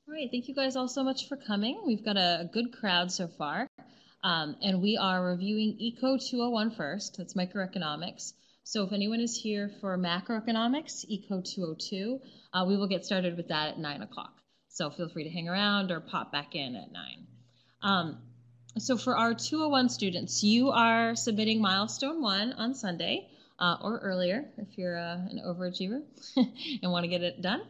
All right, thank you guys all so much for coming. We've got a good crowd so far. And we are reviewing Eco 201 first. That's microeconomics. So if anyone is here for macroeconomics, Eco 202, we will get started with that at 9 o'clock. So feel free to hang around or pop back in at 9. So for our 201 students, you are submitting Milestone 1 on Sunday or earlier if you're an overachiever and want to get it done.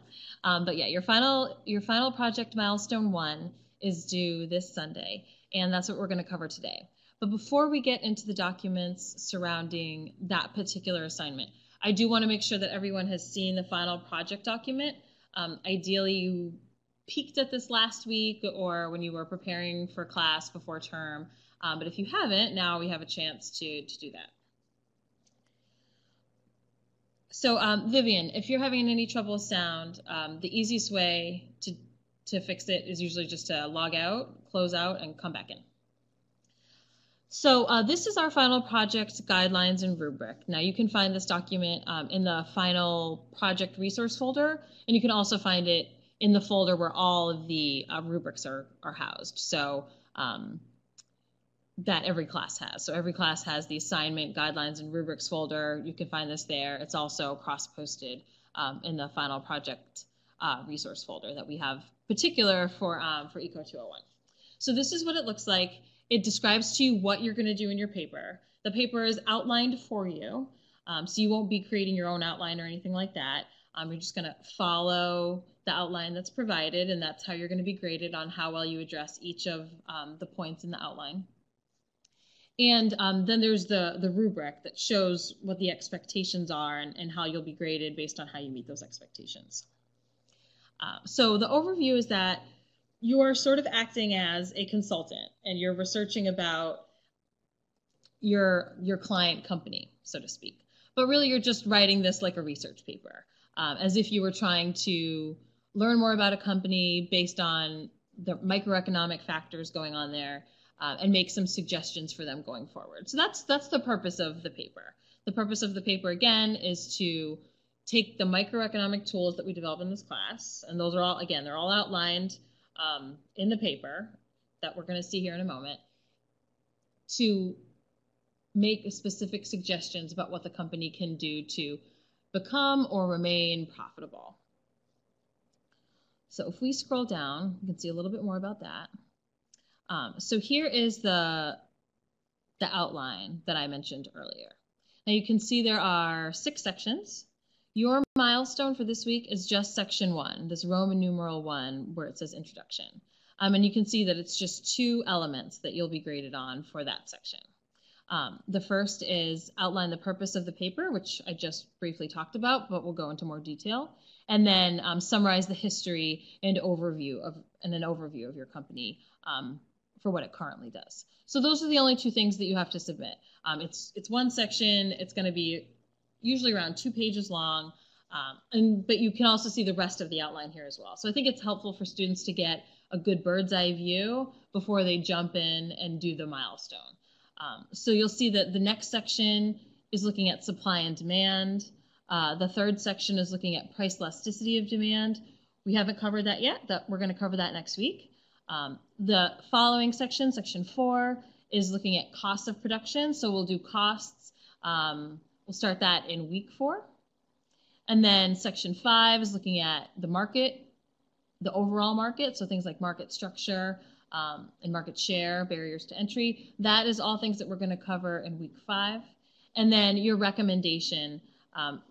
But yeah, your final project Milestone 1 is due this Sunday, and that's what we're going to cover today. But before we get into the documents surrounding that particular assignment, I do want to make sure that everyone has seen the final project document. Ideally, you peeked at this last week or when you were preparing for class before term. But if you haven't, now we have a chance to do that. So Vivian, if you're having any trouble with sound, the easiest way to fix it is usually just to log out, close out, and come back in. So this is our final project guidelines and rubric. Now you can find this document in the final project resource folder, and you can also find it in the folder where all of the rubrics are housed. So that every class has. So every class has the assignment guidelines and rubrics folder. You can find this there. It's also cross-posted in the final project resource folder that we have particular for Eco 201. So this is what it looks like. It describes to you what you're going to do in your paper. The paper is outlined for you, so you won't be creating your own outline or anything like that. You're just going to follow the outline that's provided, and that's how you're going to be graded on how well you address each of the points in the outline. And then there's the rubric that shows what the expectations are and how you'll be graded based on how you meet those expectations. So the overview is that you are sort of acting as a consultant and you're researching about your client company, so to speak. But really you're just writing this like a research paper, as if you were trying to learn more about a company based on the microeconomic factors going on there. And make some suggestions for them going forward. So that's the purpose of the paper. The purpose of the paper, again, is to take the microeconomic tools that we develop in this class, and those are all, again, they're all outlined in the paper that we're going to see here in a moment, to make specific suggestions about what the company can do to become or remain profitable. So if we scroll down, you can see a little bit more about that. So here is the outline that I mentioned earlier. Now you can see there are 6 sections. Your milestone for this week is just section 1, this Roman numeral 1, where it says introduction. And you can see that it's just 2 elements that you'll be graded on for that section. The first is outline the purpose of the paper, which I just briefly talked about, but we'll go into more detail. And then summarize the history and an overview of your company for what it currently does. So those are the only 2 things that you have to submit. It's one section. It's going to be usually around 2 pages long, but you can also see the rest of the outline here as well. So I think it's helpful for students to get a good bird's eye view before they jump in and do the milestone. So you'll see that the next section is looking at supply and demand. The third section is looking at price elasticity of demand. We haven't covered that yet. We're going to cover that next week. The following section, section 4, is looking at cost of production. So we'll do costs. We'll start that in week 4. And then section 5 is looking at the market, the overall market. So things like market structure and market share, barriers to entry. That is all things that we're going to cover in week 5. And then your recommendation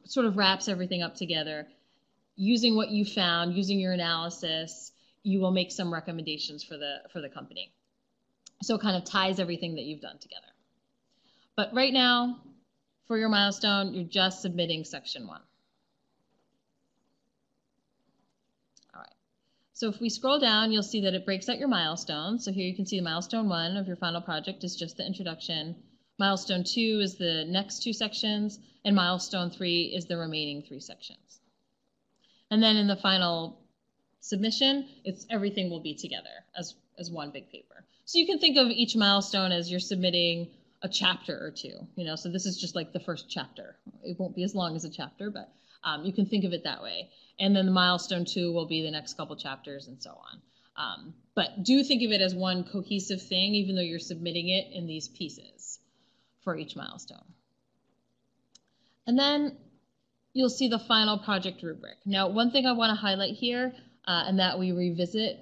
sort of wraps everything up together. Using what you found, using your analysis, you will make some recommendations for the company. So it kind of ties everything that you've done together. But right now, for your milestone, you're just submitting section 1. All right. So if we scroll down, you'll see that it breaks out your milestones. So here you can see milestone 1 of your final project is just the introduction. Milestone 2 is the next 2 sections, and milestone 3 is the remaining 3 sections. And then in the final submission, everything will be together as one big paper. So you can think of each milestone as you're submitting a chapter or 2, so this is just like the first chapter. It won't be as long as a chapter, but You can think of it that way. And then the milestone 2 will be the next couple chapters and so on. But do think of it as one cohesive thing, even though you're submitting it in these pieces for each milestone. And then you'll see the final project rubric. Now, one thing I want to highlight here, and that we revisit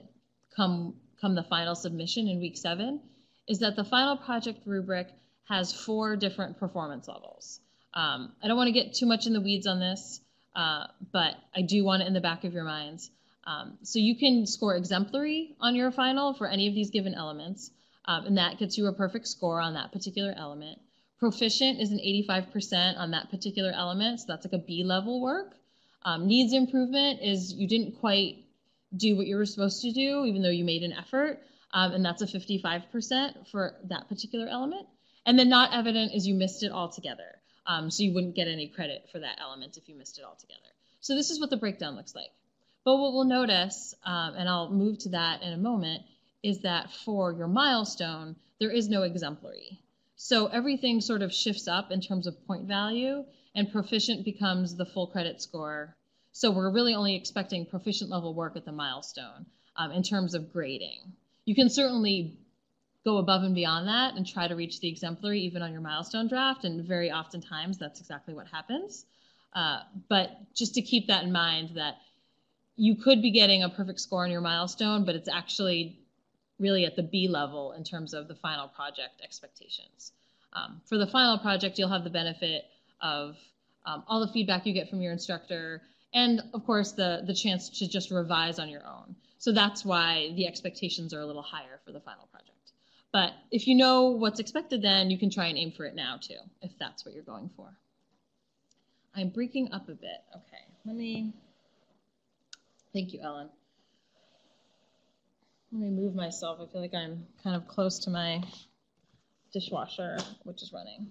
come the final submission in week 7, is that the final project rubric has 4 different performance levels. I don't want to get too much in the weeds on this, but I do want it in the back of your minds. So you can score exemplary on your final for any of these given elements, and that gets you a perfect score on that particular element. Proficient is an 85% on that particular element, so that's like a B-level work. Needs improvement is you didn't quite do what you were supposed to do, even though you made an effort, and that's a 55% for that particular element. And then not evident is you missed it altogether, so you wouldn't get any credit for that element if you missed it altogether. So this is what the breakdown looks like. But what we'll notice, and I'll move to that in a moment, is that for your milestone, there is no exemplary. So everything sort of shifts up in terms of point value, and proficient becomes the full credit score. So we're really only expecting proficient level work at the milestone in terms of grading. You can certainly go above and beyond that and try to reach the exemplary even on your milestone draft, and very oftentimes that's exactly what happens. But just to keep that in mind, that you could be getting a perfect score on your milestone, but it's actually really at the B level in terms of the final project expectations. For the final project, you'll have the benefit of all the feedback you get from your instructor, and of course the chance to just revise on your own. So that's why the expectations are a little higher for the final project. But if you know what's expected, then you can try and aim for it now too, if that's what you're going for. I'm breaking up a bit. Okay, thank you, Ellen. Let me move myself. I feel like I'm kind of close to my dishwasher, which is running.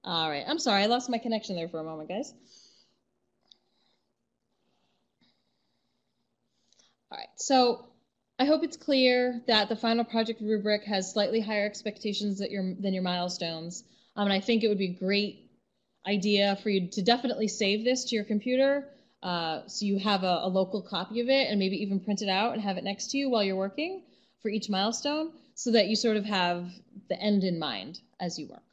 All right, I'm sorry, I lost my connection there for a moment, guys. All right, so I hope it's clear that the final project rubric has slightly higher expectations than your milestones. And I think it would be a great idea for you to definitely save this to your computer so you have a local copy of it, and maybe even print it out and have it next to you while you're working for each milestone, so that you sort of have the end in mind as you work.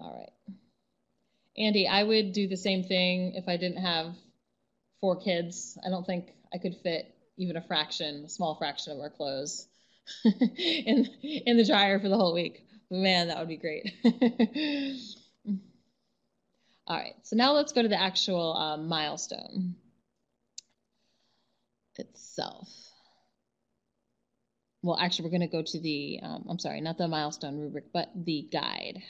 All right. Andy, I would do the same thing if I didn't have 4 kids. I don't think I could fit even a small fraction of our clothes in the dryer for the whole week. Man, that would be great. All right, so now let's go to the actual milestone itself. Well, actually, we're going to go to the, I'm sorry, not the milestone rubric, but the guide.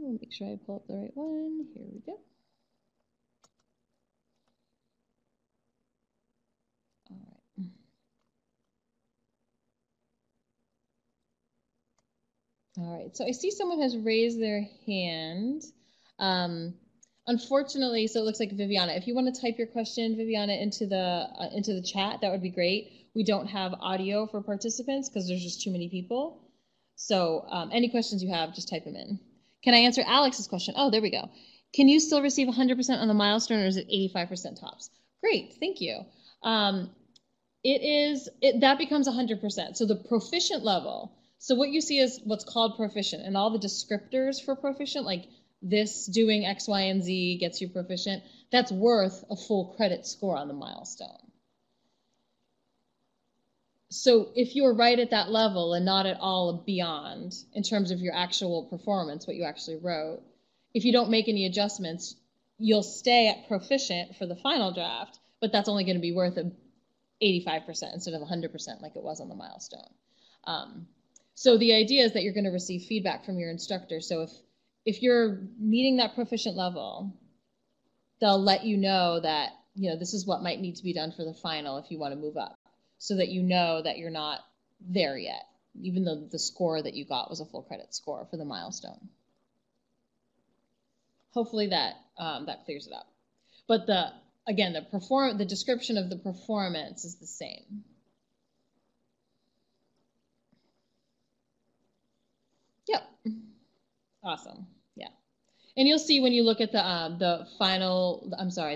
I'll make sure I pull up the right one. Here we go. All right. All right, so I see someone has raised their hand. Unfortunately, so it looks like Viviana. If you want to type your question, Viviana, into the chat, that would be great. We don't have audio for participants because there's just too many people. So any questions you have, just type them in. Can I answer Alex's question? Oh, there we go. Can you still receive 100% on the milestone, or is it 85% tops? Great, thank you. That becomes 100%. So the proficient level. So what you see is what's called proficient, and all the descriptors for proficient, like this doing X, Y, and Z gets you proficient, that's worth a full credit score on the milestone. So if you're right at that level and not at all beyond in terms of your actual performance, what you actually wrote, if you don't make any adjustments, you'll stay at proficient for the final draft, but that's only going to be worth 85% instead of 100% like it was on the milestone. So the idea is that you're going to receive feedback from your instructor. So if you're meeting that proficient level, they'll let you know that, this is what might need to be done for the final if you want to move up, so that you know that you're not there yet, even though the score that you got was a full credit score for the milestone. Hopefully that clears it up. But the description of the performance is the same. Yep. Awesome. Yeah. And you'll see when you look at the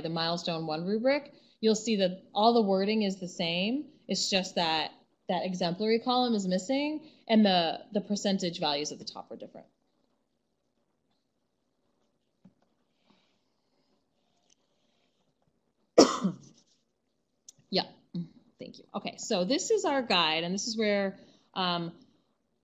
milestone 1 rubric, you'll see that all the wording is the same. It's just that exemplary column is missing, and the percentage values at the top are different. Yeah, thank you. Okay, so this is our guide, and this is where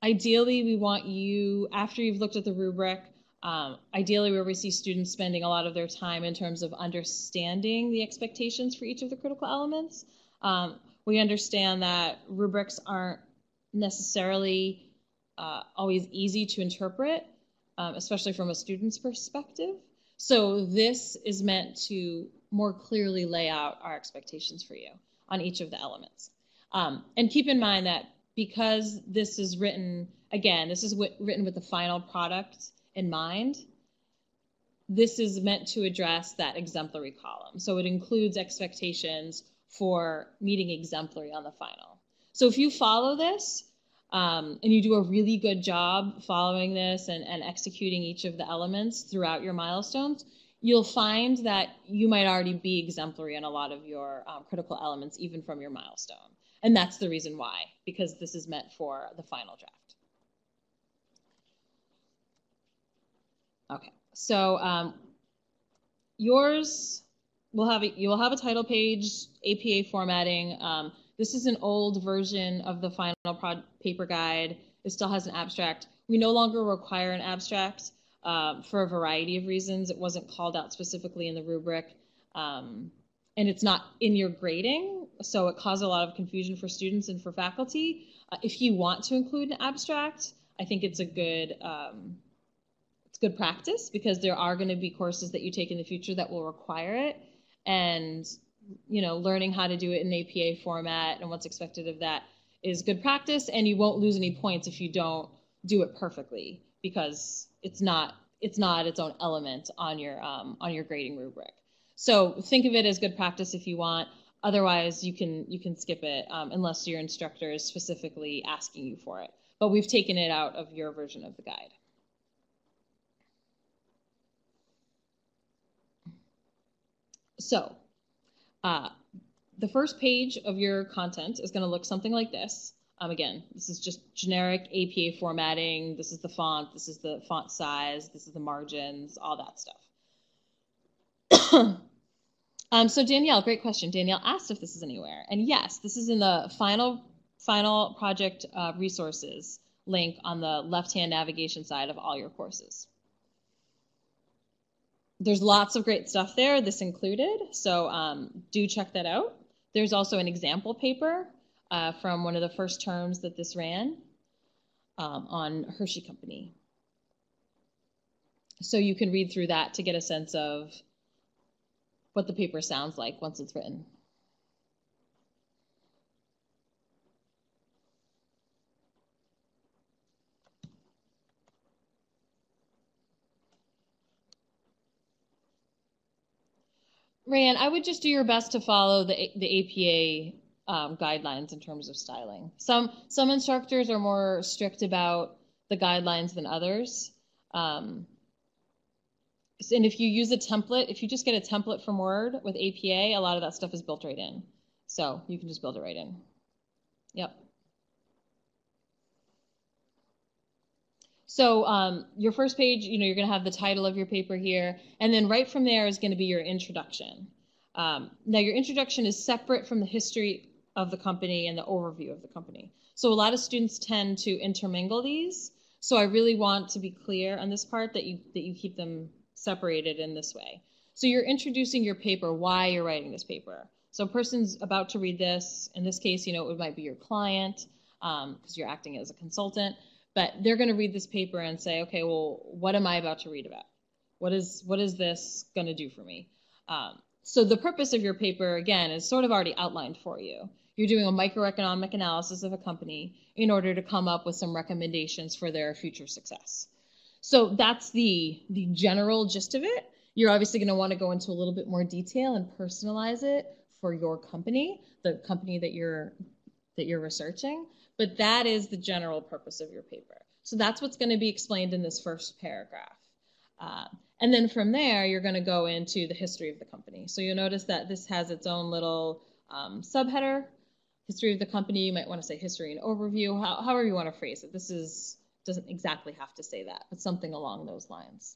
ideally we want you, after you've looked at the rubric, ideally where we see students spending a lot of their time in terms of understanding the expectations for each of the critical elements. We understand that rubrics aren't necessarily always easy to interpret, especially from a student's perspective. So this is meant to more clearly lay out our expectations for you on each of the elements. And keep in mind that because this is written, again, this is written with the final product in mind, this is meant to address that exemplary column. So it includes expectations for meeting exemplary on the final. So if you follow this and you do a really good job following this and executing each of the elements throughout your milestones, you'll find that you might already be exemplary in a lot of your critical elements, even from your milestone. And that's the reason why, because this is meant for the final draft. Okay, so yours you will have a title page, APA formatting. This is an old version of the final paper guide. It still has an abstract. We no longer require an abstract for a variety of reasons. It wasn't called out specifically in the rubric, and it's not in your grading, so it caused a lot of confusion for students and for faculty. If you want to include an abstract, I think it's good practice, because there are going to be courses that you take in the future that will require it, and learning how to do it in APA format and what's expected of that is good practice, and you won't lose any points if you don't do it perfectly, because it's not its own element on your grading rubric. So think of it as good practice if you want. Otherwise, you can skip it unless your instructor is specifically asking you for it. But we've taken it out of your version of the guide. So the first page of your content is going to look something like this. Again, this is just generic APA formatting. This is the font. This is the font size. This is the margins, all that stuff. So Danielle, great question. Danielle asked if this is anywhere. And yes, this is in the final project resources link on the left-hand navigation side of all your courses. There's lots of great stuff there, this included, so do check that out. There's also an example paper from one of the first terms that this ran on Hershey Company. So you can read through that to get a sense of what the paper sounds like once it's written. Rayanne, I would just do your best to follow the APA guidelines in terms of styling. Some instructors are more strict about the guidelines than others. And if you use a template, if you just get a template from Word with APA, a lot of that stuff is built right in. So you can just build it right in. Yep. So your first page, you're going to have the title of your paper here, and then right from there is going to be your introduction. Now your introduction is separate from the history of the company and the overview of the company. So a lot of students tend to intermingle these. So I really want to be clear on this part that you keep them separated in this way. So you're introducing your paper, why you're writing this paper. So a person's about to read this. In this case, you know, it might be your client because you're acting as a consultant, but they're going to read this paper and say, okay, well, what am I about to read about? What is this going to do for me? So the purpose of your paper, again, is sort of already outlined for you. You're doing a microeconomic analysis of a company in order to come up with some recommendations for their future success. So that's the general gist of it. You're obviously going to want to go into a little bit more detail and personalize it for your company, the company that you're researching. But that is the general purpose of your paper. So that's what's going to be explained in this first paragraph. And then from there, you're going to go into the history of the company. So you'll notice that this has its own little subheader, history of the company. You might want to say history and overview, however you want to phrase it. This doesn't exactly have to say that, but something along those lines.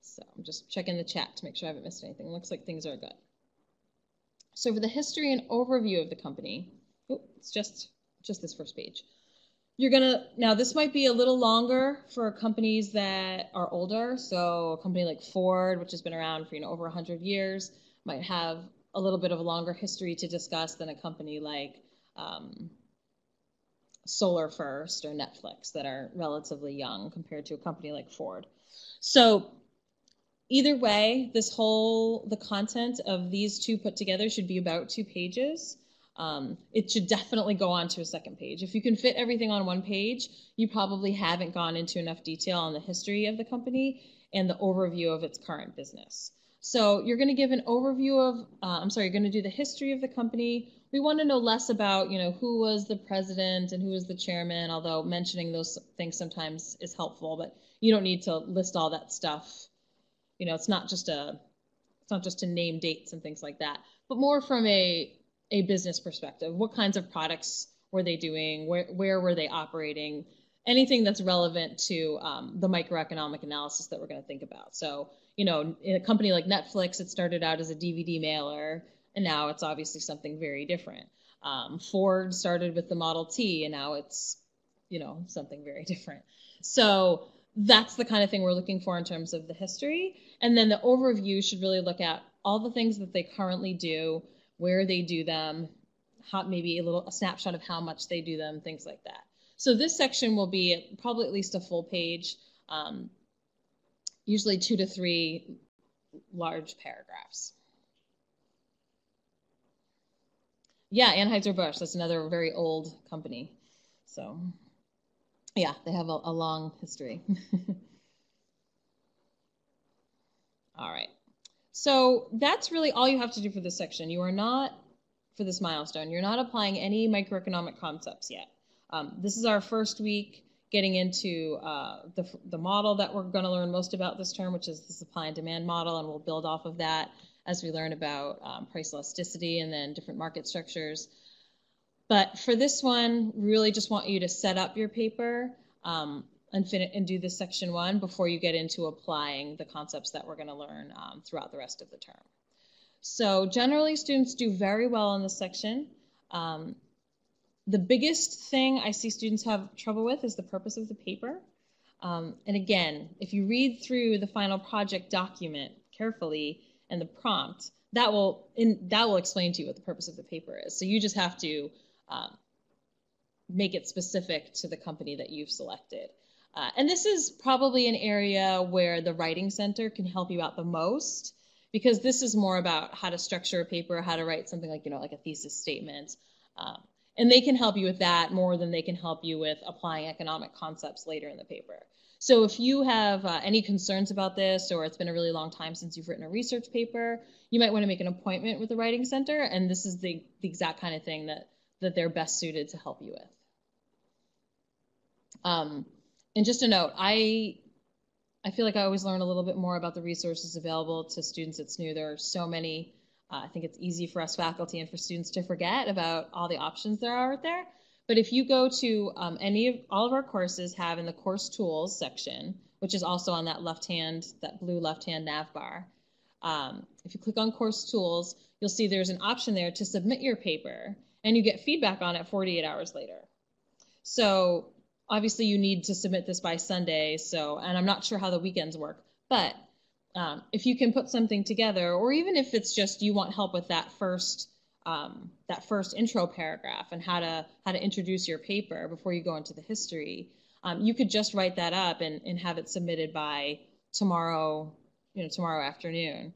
So I'm just checking the chat to make sure I haven't missed anything. Looks like things are good. So for the history and overview of the company, it's just this first page. You're gonna, now this might be a little longer for companies that are older. So a company like Ford, which has been around for over 100 years, might have a little bit of a longer history to discuss than a company like Solar First or Netflix that are relatively young compared to a company like Ford. So either way, the content of these two put together should be about 2 pages. It should definitely go on to a second page. If you can fit everything on one page, you probably haven't gone into enough detail on the history of the company and the overview of its current business. So you're going to give an overview of, you're going to do the history of the company. We want to know less about, who was the president and who was the chairman, although mentioning those things sometimes is helpful, but you don't need to list all that stuff. It's not just to name dates and things like that, but more from a business perspective. What kinds of products were they doing? Where were they operating? Anything that's relevant to the microeconomic analysis that we're going to think about. So, in a company like Netflix, it started out as a DVD mailer, and now it's obviously something very different. Ford started with the Model T, and now it's, something very different. So that's the kind of thing we're looking for in terms of the history. And then the overview should really look at all the things that they currently do, where they do them, maybe a snapshot of how much they do them, things like that. So this section will be probably at least a full page, usually 2 to 3 large paragraphs. Yeah, Anheuser-Busch, that's another very old company. So yeah, they have a long history. All right. So that's really all you have to do for this section. You are not, for this milestone, you're not applying any microeconomic concepts yet. This is our first week getting into the model that we're going to learn most about this term, which is the supply and demand model, and we'll build off of that as we learn about price elasticity and then different market structures. But for this one, we really just want you to set up your paper and do this section 1 before you get into applying the concepts that we're going to learn throughout the rest of the term. So generally, students do very well in this section. The biggest thing I see students have trouble with is the purpose of the paper. And again, if you read through the final project document carefully and the prompt, that will explain to you what the purpose of the paper is. So you just have to make it specific to the company that you've selected. And this is probably an area where the Writing Center can help you out the most, because this is more about how to structure a paper, how to write something like, like a thesis statement. And they can help you with that more than they can help you with applying economic concepts later in the paper. So if you have any concerns about this, or it's been a really long time since you've written a research paper, you might want to make an appointment with the Writing Center, and this is the exact kind of thing that they're best suited to help you with. And just a note, I feel like I always learn a little bit more about the resources available to students at SNU. There are so many. I think it's easy for us faculty and for students to forget about all the options there are out there. But if you go to all of our courses have in the course tools section, which is also on that blue left-hand nav bar. If you click on course tools, you'll see there's an option there to submit your paper, and you get feedback on it 48 hours later. So obviously you need to submit this by Sunday, and I'm not sure how the weekends work, but if you can put something together, or even if it's just you want help with that first intro paragraph and how to introduce your paper before you go into the history, you could just write that up and have it submitted by tomorrow afternoon,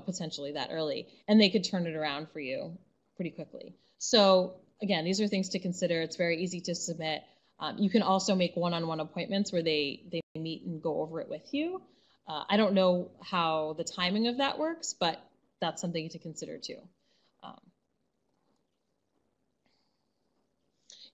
potentially that early, and they could turn it around for you pretty quickly. So again, these are things to consider. It's very easy to submit. You can also make one-on-one appointments where they meet and go over it with you. I don't know how the timing of that works, but that's something to consider too.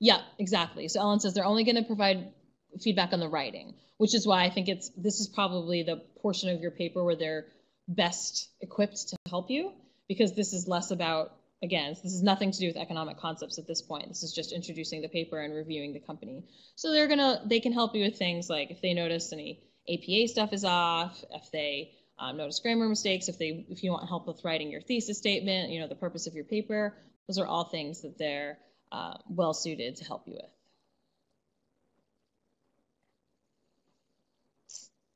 Yeah, exactly. So Ellen says they're only going to provide feedback on the writing, which is why I think this is probably the portion of your paper where they're best equipped to help you, because this is less about, again, this is nothing to do with economic concepts at this point. This is just introducing the paper and reviewing the company. So they can help you with things like if they notice any APA stuff is off, if they notice grammar mistakes, if you want help with writing your thesis statement, the purpose of your paper. Those are all things that they're well suited to help you with.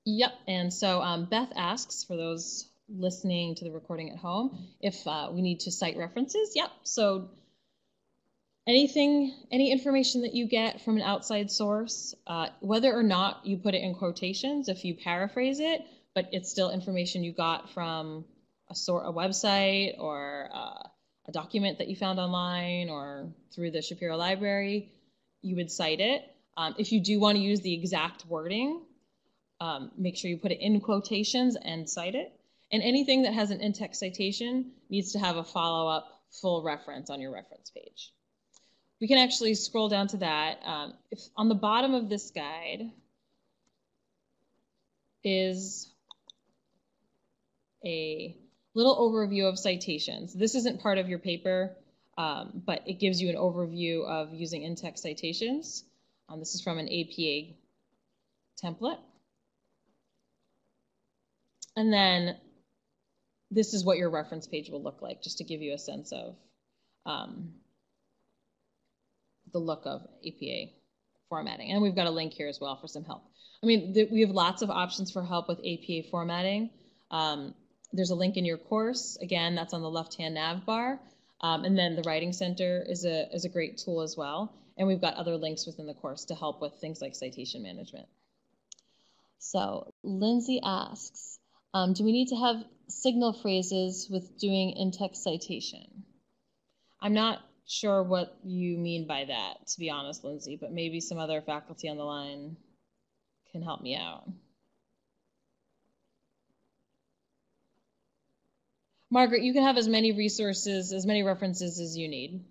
Yep, and so Beth asks, for those listening to the recording at home, if we need to cite references. Yep, so any information that you get from an outside source, whether or not you put it in quotations, if you paraphrase it, but it's still information you got from a website or a document that you found online or through the Shapiro Library, you would cite it. If you do want to use the exact wording, make sure you put it in quotations and cite it. And anything that has an in-text citation needs to have a follow-up full reference on your reference page. We can actually scroll down to that. If on the bottom of this guide is a little overview of citations. This isn't part of your paper, but it gives you an overview of using in-text citations. This is from an APA template. And then this is what your reference page will look like, just to give you a sense of the look of APA formatting. And we've got a link here as well for some help. I mean, we have lots of options for help with APA formatting. There's a link in your course. Again, that's on the left-hand nav bar. And then the Writing Center is a great tool as well. And we've got other links within the course to help with things like citation management. So Lindsay asks, do we need to have signal phrases with doing in-text citation? I'm not sure what you mean by that, to be honest, Lindsay, but maybe some other faculty on the line can help me out. Margaret, you can have as many resources, as many references as you need.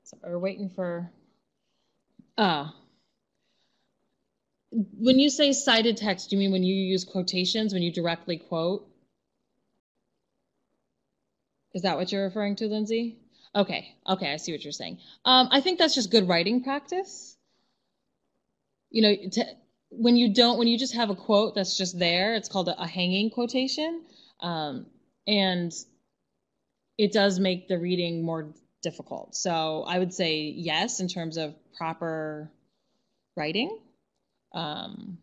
So we're waiting for, when you say cited text, do you mean when you use quotations, when you directly quote? Is that what you're referring to, Lindsay? Okay, I see what you're saying. I think that's just good writing practice. When you just have a quote that's just there, it's called a hanging quotation. And it does make the reading more difficult. So I would say yes, in terms of proper writing. In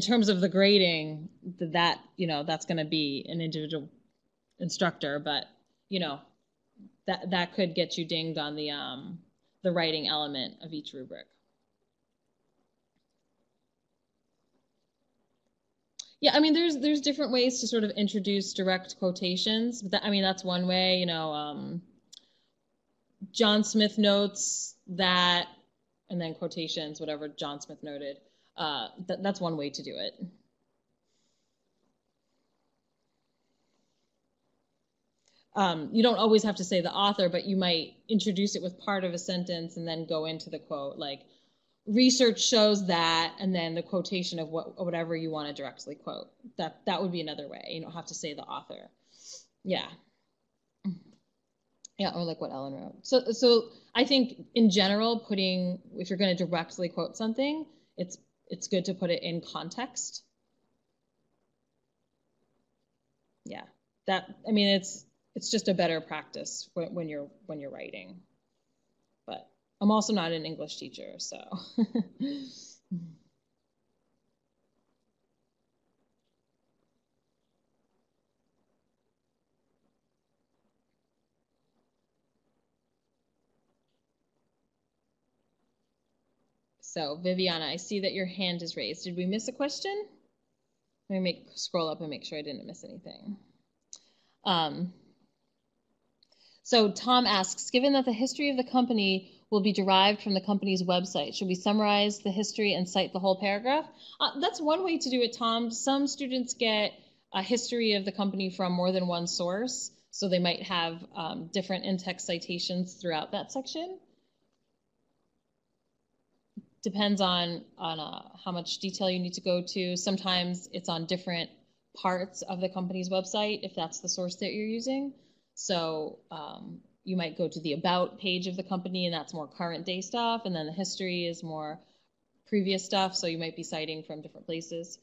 terms of the grading, that's going to be an individual instructor, but that could get you dinged on the writing element of each rubric. Yeah, I mean, there's different ways to sort of introduce direct quotations. But that's one way. John Smith notes that, and then quotations, whatever John Smith noted. That's one way to do it. You don't always have to say the author, but you might introduce it with part of a sentence and then go into the quote, like research shows that, and then the quotation of whatever you want to directly quote. That would be another way. You don't have to say the author. Yeah. Yeah, or like what Ellen wrote. So I think in general, if you're going to directly quote something, it's good to put it in context. Yeah, I mean, it's just a better practice when you're writing. But I'm also not an English teacher, so. So Viviana, I see that your hand is raised. Did we miss a question? Let me scroll up and make sure I didn't miss anything. So Tom asks, given that the history of the company will be derived from the company's website, should we summarize the history and cite the whole paragraph? That's one way to do it, Tom. Some students get a history of the company from more than one source, so they might have different in-text citations throughout that section. Depends on how much detail you need to go to. Sometimes it's on different parts of the company's website if that's the source that you're using. So you might go to the about page of the company, and that's more current day stuff, and then the history is more previous stuff, so you might be citing from different places.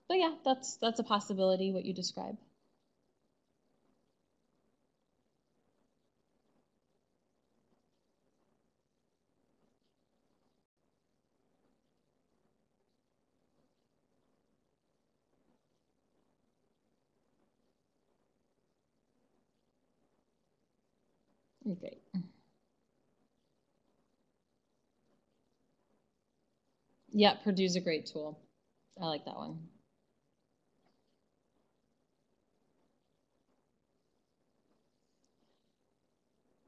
But yeah, that's a possibility, what you describe. Okay. Yeah, Purdue's a great tool. I like that one.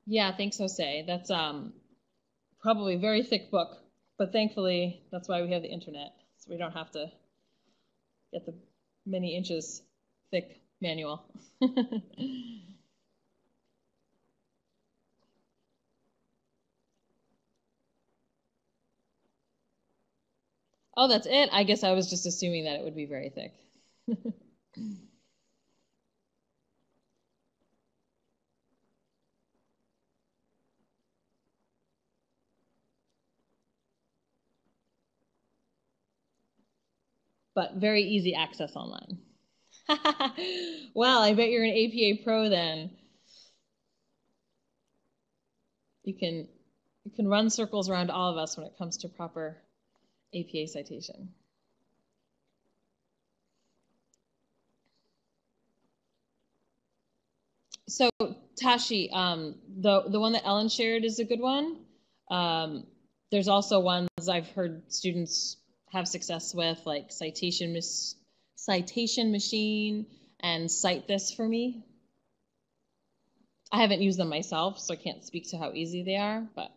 Yeah, thanks, Jose. That's probably a very thick book, but thankfully that's why we have the internet, so we don't have to get the many inches thick manual. Oh, that's it? I guess I was just assuming that it would be very thick. But very easy access online. Well, I bet you're an APA pro then. You can run circles around all of us when it comes to proper APA citation. So Tashi, the one that Ellen shared is a good one. There's also ones I've heard students have success with, like Citation Machine and Cite This for Me. I haven't used them myself, so I can't speak to how easy they are, but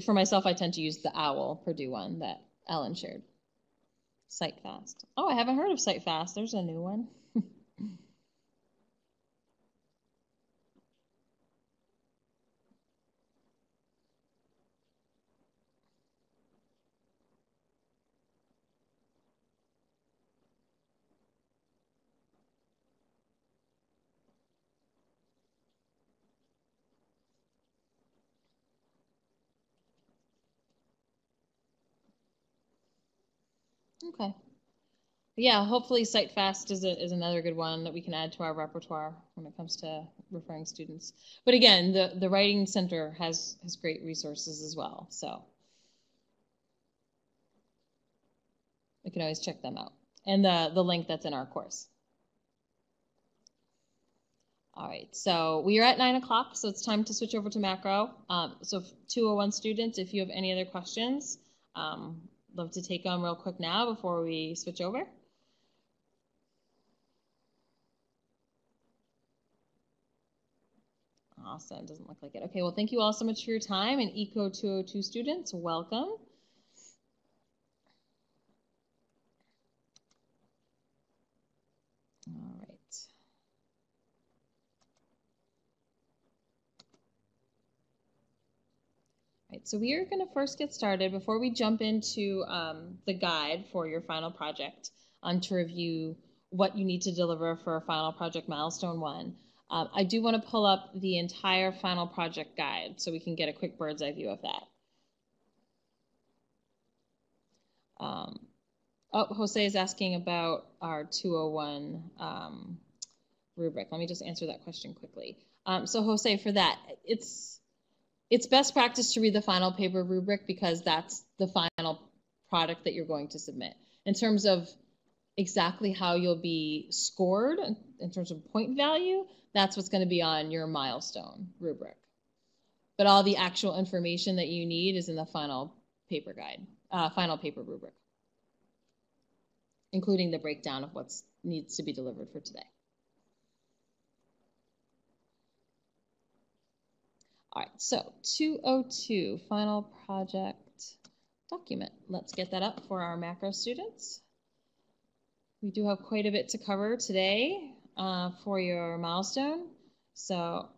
for myself, I tend to use the OWL Purdue one that Ellen shared. Cite Fast. Oh, I haven't heard of Cite Fast. There's a new one. Okay. Yeah, hopefully Cite Fast is another good one that we can add to our repertoire when it comes to referring students. But again, the Writing Center has great resources as well, so we can always check them out. And the link that's in our course. All right, so we are at 9 o'clock, so it's time to switch over to macro. So 201 students, if you have any other questions, love to take them real quick now before we switch over. Awesome, doesn't look like it. Okay, well, thank you all so much for your time, and ECO 202 students, welcome. All right. Right, so we are going to first get started before we jump into the guide for your final project to review what you need to deliver for a final project milestone 1. I do want to pull up the entire final project guide so we can get a quick bird's eye view of that. Oh, Jose is asking about our 201 rubric. Let me just answer that question quickly. So Jose, for that, it's best practice to read the final paper rubric because that's the final product that you're going to submit. In terms of exactly how you'll be scored in terms of point value, that's what's going to be on your milestone rubric. But all the actual information that you need is in the final paper guide, final paper rubric, including the breakdown of what needs to be delivered for today. All right, so 202, final project document. Let's get that up for our macro students. We do have quite a bit to cover today for your milestone, so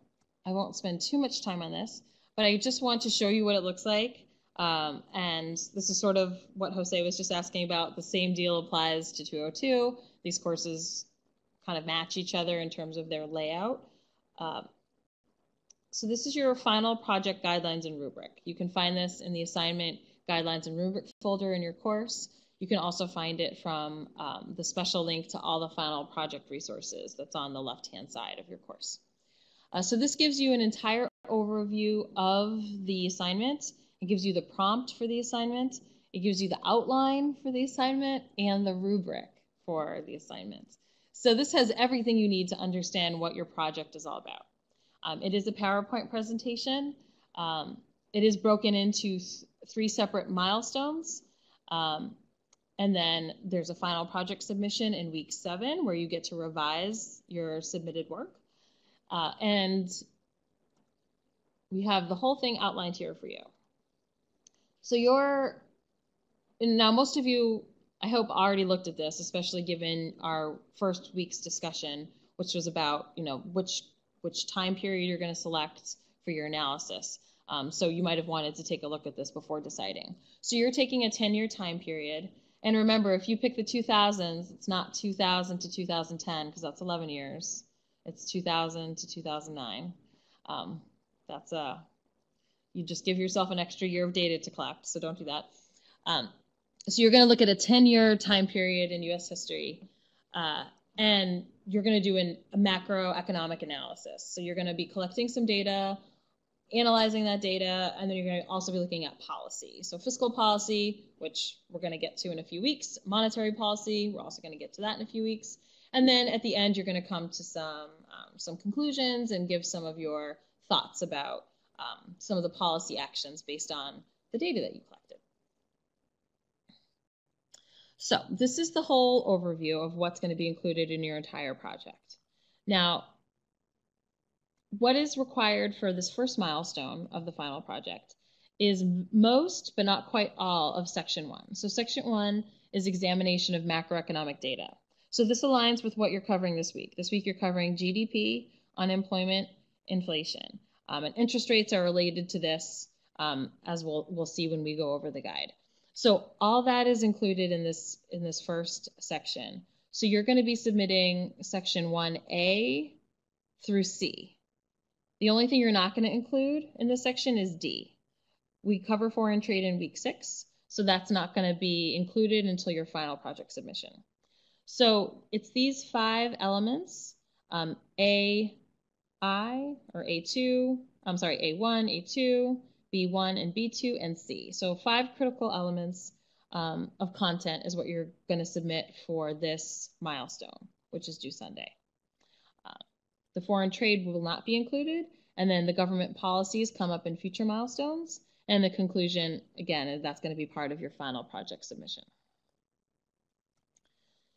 I won't spend too much time on this, but I just want to show you what it looks like. And this is sort of what Jose was just asking about. The same deal applies to 202. These courses kind of match each other in terms of their layout. So this is your final project guidelines and rubric. You can find this in the assignment guidelines and rubric folder in your course. You can also find it from the special link to all the final project resources that's on the left-hand side of your course. So this gives you an entire overview of the assignment. It gives you the prompt for the assignment. It gives you the outline for the assignment and the rubric for the assignment. So this has everything you need to understand what your project is all about. It is a PowerPoint presentation. It is broken into 3 separate milestones. And then there's a final project submission in week 7 where you get to revise your submitted work. And we have the whole thing outlined here for you. So now most of you, I hope, already looked at this, especially given our first week's discussion, which was about, which time period you're going to select for your analysis. So you might have wanted to take a look at this before deciding. So you're taking a 10-year time period. And remember, if you pick the 2000s, it's not 2000 to 2010 because that's 11 years. It's 2000 to 2009. You just give yourself an extra year of data to collect, so don't do that. So you're going to look at a 10-year time period in U.S. history, and you're going to do a macroeconomic analysis. So you're going to be collecting some data, analyzing that data, and then you're going to also be looking at policy. So fiscal policy, which we're going to get to in a few weeks, monetary policy, we're also going to get to that in a few weeks. And then at the end, you're going to come to some conclusions and give some of your thoughts about some of the policy actions based on the data that you collected. So this is the whole overview of what's going to be included in your entire project. Now, what is required for this first milestone of the final project is most, but not quite all, of Section 1. So Section 1 is examination of macroeconomic data. So this aligns with what you're covering this week. This week you're covering GDP, unemployment, inflation. And interest rates are related to this, as we'll see when we go over the guide. So all that is included in this first section. So you're going to be submitting Section 1A through C. The only thing you're not going to include in this section is D. We cover foreign trade in week 6, so that's not going to be included until your final project submission. So it's these 5 elements, A1, A2, B1, and B2, and C. So 5 critical elements of content is what you're going to submit for this milestone, which is due Sunday. The foreign trade will not be included, and then the government policies come up in future milestones, and the conclusion, again, that's going to be part of your final project submission.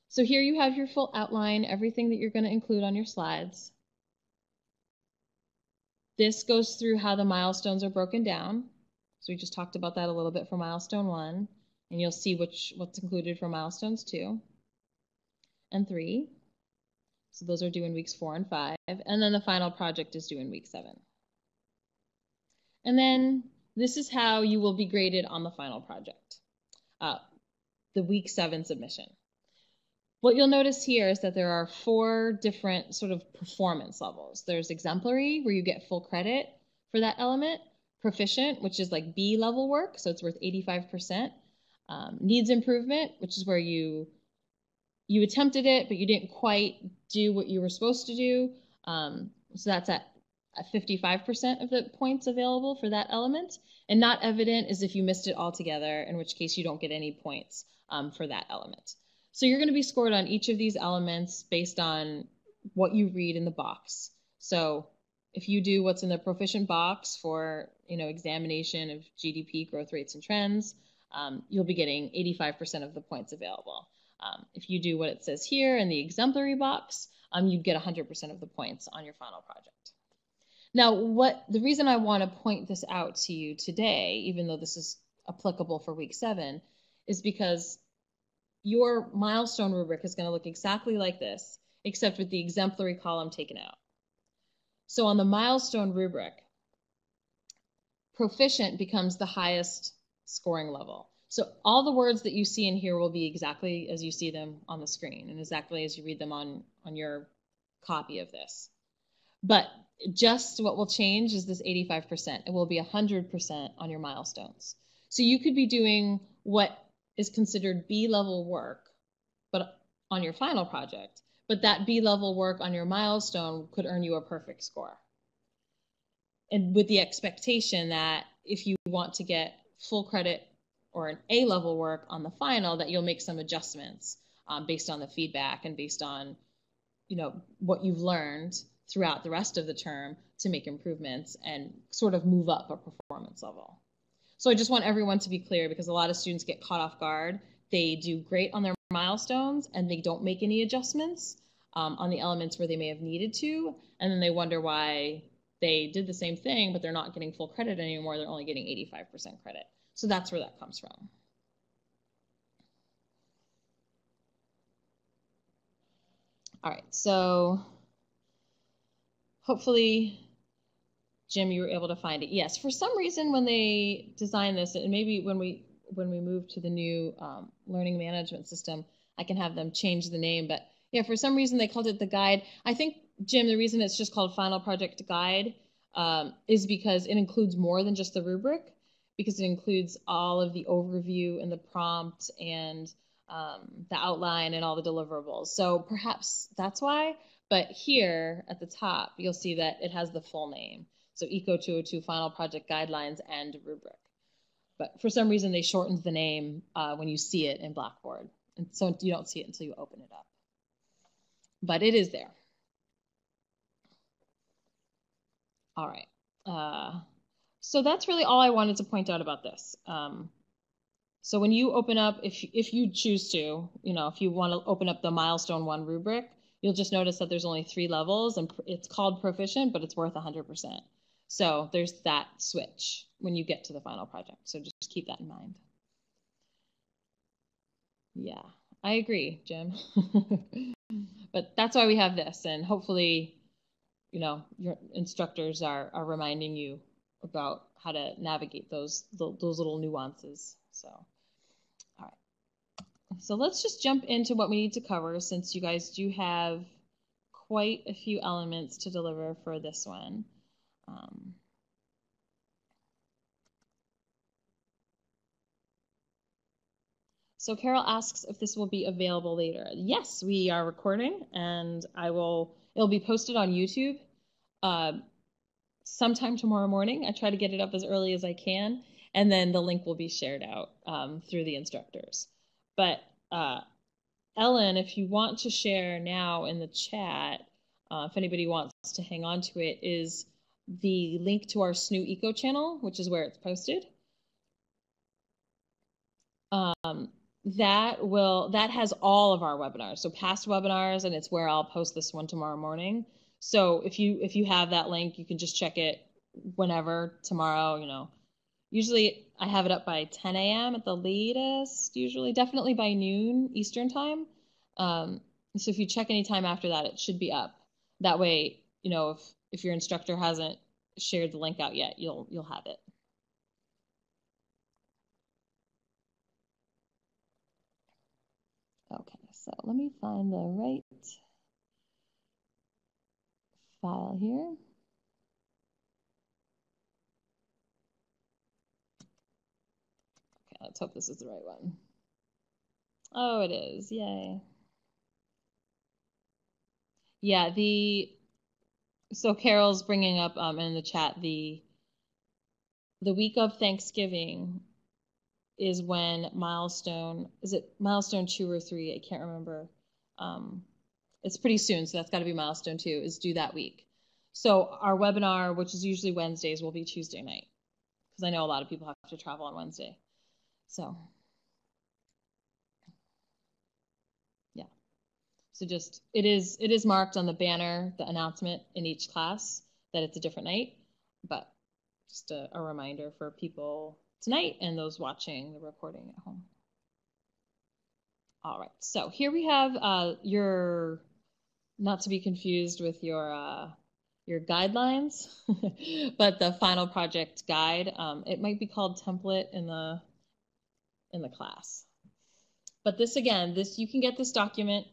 So here you have your full outline, everything that you're going to include on your slides. This goes through how the milestones are broken down. So we just talked about that a little bit for milestone 1, and you'll see what's included for milestones 2 and 3. So those are due in weeks 4 and 5. And then the final project is due in week 7. And then this is how you will be graded on the final project, the week 7 submission. What you'll notice here is that there are 4 different sort of performance levels. There's exemplary, where you get full credit for that element. Proficient, which is like B level work, so it's worth 85%. Needs improvement, which is where you attempted it, but you didn't quite do what you were supposed to do. So that's at 55% of the points available for that element. And not evident is if you missed it altogether, in which case you don't get any points for that element. So you're going to be scored on each of these elements based on what you read in the box. So if you do what's in the proficient box for examination of GDP growth rates and trends, you'll be getting 85% of the points available. If you do what it says here in the exemplary box, you get 100% of the points on your final project. Now, the reason I want to point this out to you today, even though this is applicable for week 7, is because your milestone rubric is going to look exactly like this, except with the exemplary column taken out. So on the milestone rubric, proficient becomes the highest scoring level. So all the words that you see in here will be exactly as you see them on the screen and exactly as you read them on your copy of this. But just what will change is this 85%. It will be 100% on your milestones. So you could be doing what is considered B-level work, but on your final project, but that B-level work on your milestone could earn you a perfect score. And with the expectation that if you want to get full credit or an A-level work on the final, that you'll make some adjustments based on the feedback and based on what you've learned throughout the rest of the term to make improvements and sort of move up a performance level. So I just want everyone to be clear, because a lot of students get caught off guard. They do great on their milestones and they don't make any adjustments on the elements where they may have needed to, and then they wonder why they did the same thing, but they're not getting full credit anymore. They're only getting 85% credit. So that's where that comes from. All right, so hopefully, Jim, you were able to find it. Yes, for some reason when they designed this, and maybe when we move to the new learning management system, I can have them change the name. But yeah, for some reason they called it the guide. I think, Jim, the reason it's just called Final Project Guide is because it includes more than just the rubric, because it includes all of the overview and the prompt and the outline and all the deliverables. So perhaps that's why. But here at the top, you'll see that it has the full name. So ECO 202 Final Project Guidelines and Rubric. But for some reason, they shortened the name when you see it in Blackboard. And so you don't see it until you open it up. But it is there. All right. So that's really all I wanted to point out about this. So when you open up, if you choose to, if you want to open up the Milestone 1 rubric, you'll just notice that there's only 3 levels, and it's called proficient, but it's worth 100%. So there's that switch when you get to the final project. So just keep that in mind. Yeah, I agree, Jim. But that's why we have this, and hopefully, your instructors are reminding you about how to navigate those little nuances. So, all right. So let's just jump into what we need to cover, since you guys do have quite a few elements to deliver for this one. So Carol asks if this will be available later. Yes, we are recording, and it'll be posted on YouTube sometime tomorrow morning. I try to get it up as early as I can, and then the link will be shared out through the instructors. But Ellen, if you want to share now in the chat, if anybody wants to hang on to it, is the link to our SNU Eco channel, which is where it's posted. That has all of our webinars, so past webinars, and it's where I'll post this one tomorrow morning. So if you have that link, you can just check it whenever tomorrow. Usually I have it up by 10 a.m. at the latest, usually definitely by noon Eastern time. So if you check any time after that, it should be up. That way, you know, if your instructor hasn't shared the link out yet, you'll have it. Okay, so let me find the right file here. Okay, let's hope this is the right one. Oh, it is. Yay. Yeah, so Carol's bringing up in the chat the week of Thanksgiving is when Milestone, is it Milestone 2 or 3? I can't remember. It's pretty soon, so that's got to be Milestone 2, is due that week. So our webinar, which is usually Wednesdays, will be Tuesday night, because I know a lot of people have to travel on Wednesday. So yeah, so just it is marked on the banner, the announcement in each class, that it's a different night, but just a reminder for people tonight and those watching the recording at home. All right, so here we have your, not to be confused with your guidelines, but the final project guide. It might be called template in the class. But this, again, you can get this document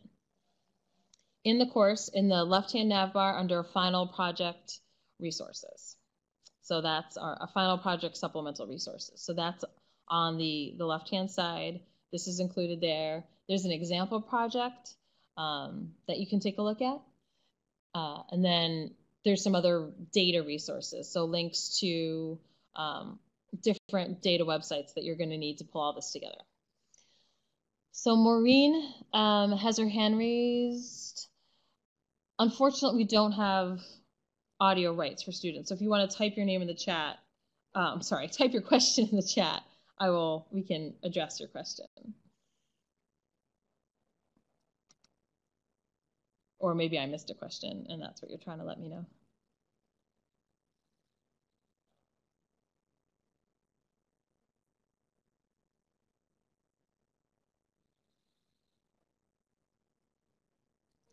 in the course in the left-hand nav bar under final project resources. So that's our final project supplemental resources. So that's on the left-hand side. This is included there. There's an example project that you can take a look at. And then there's some other data resources. So links to different data websites that you're going to need to pull all this together. So Maureen has her hand raised. Unfortunately, we don't have audio rights for students. So if you want to type your name in the chat, type your question in the chat, we can address your question. Or maybe I missed a question and that's what you're trying to let me know.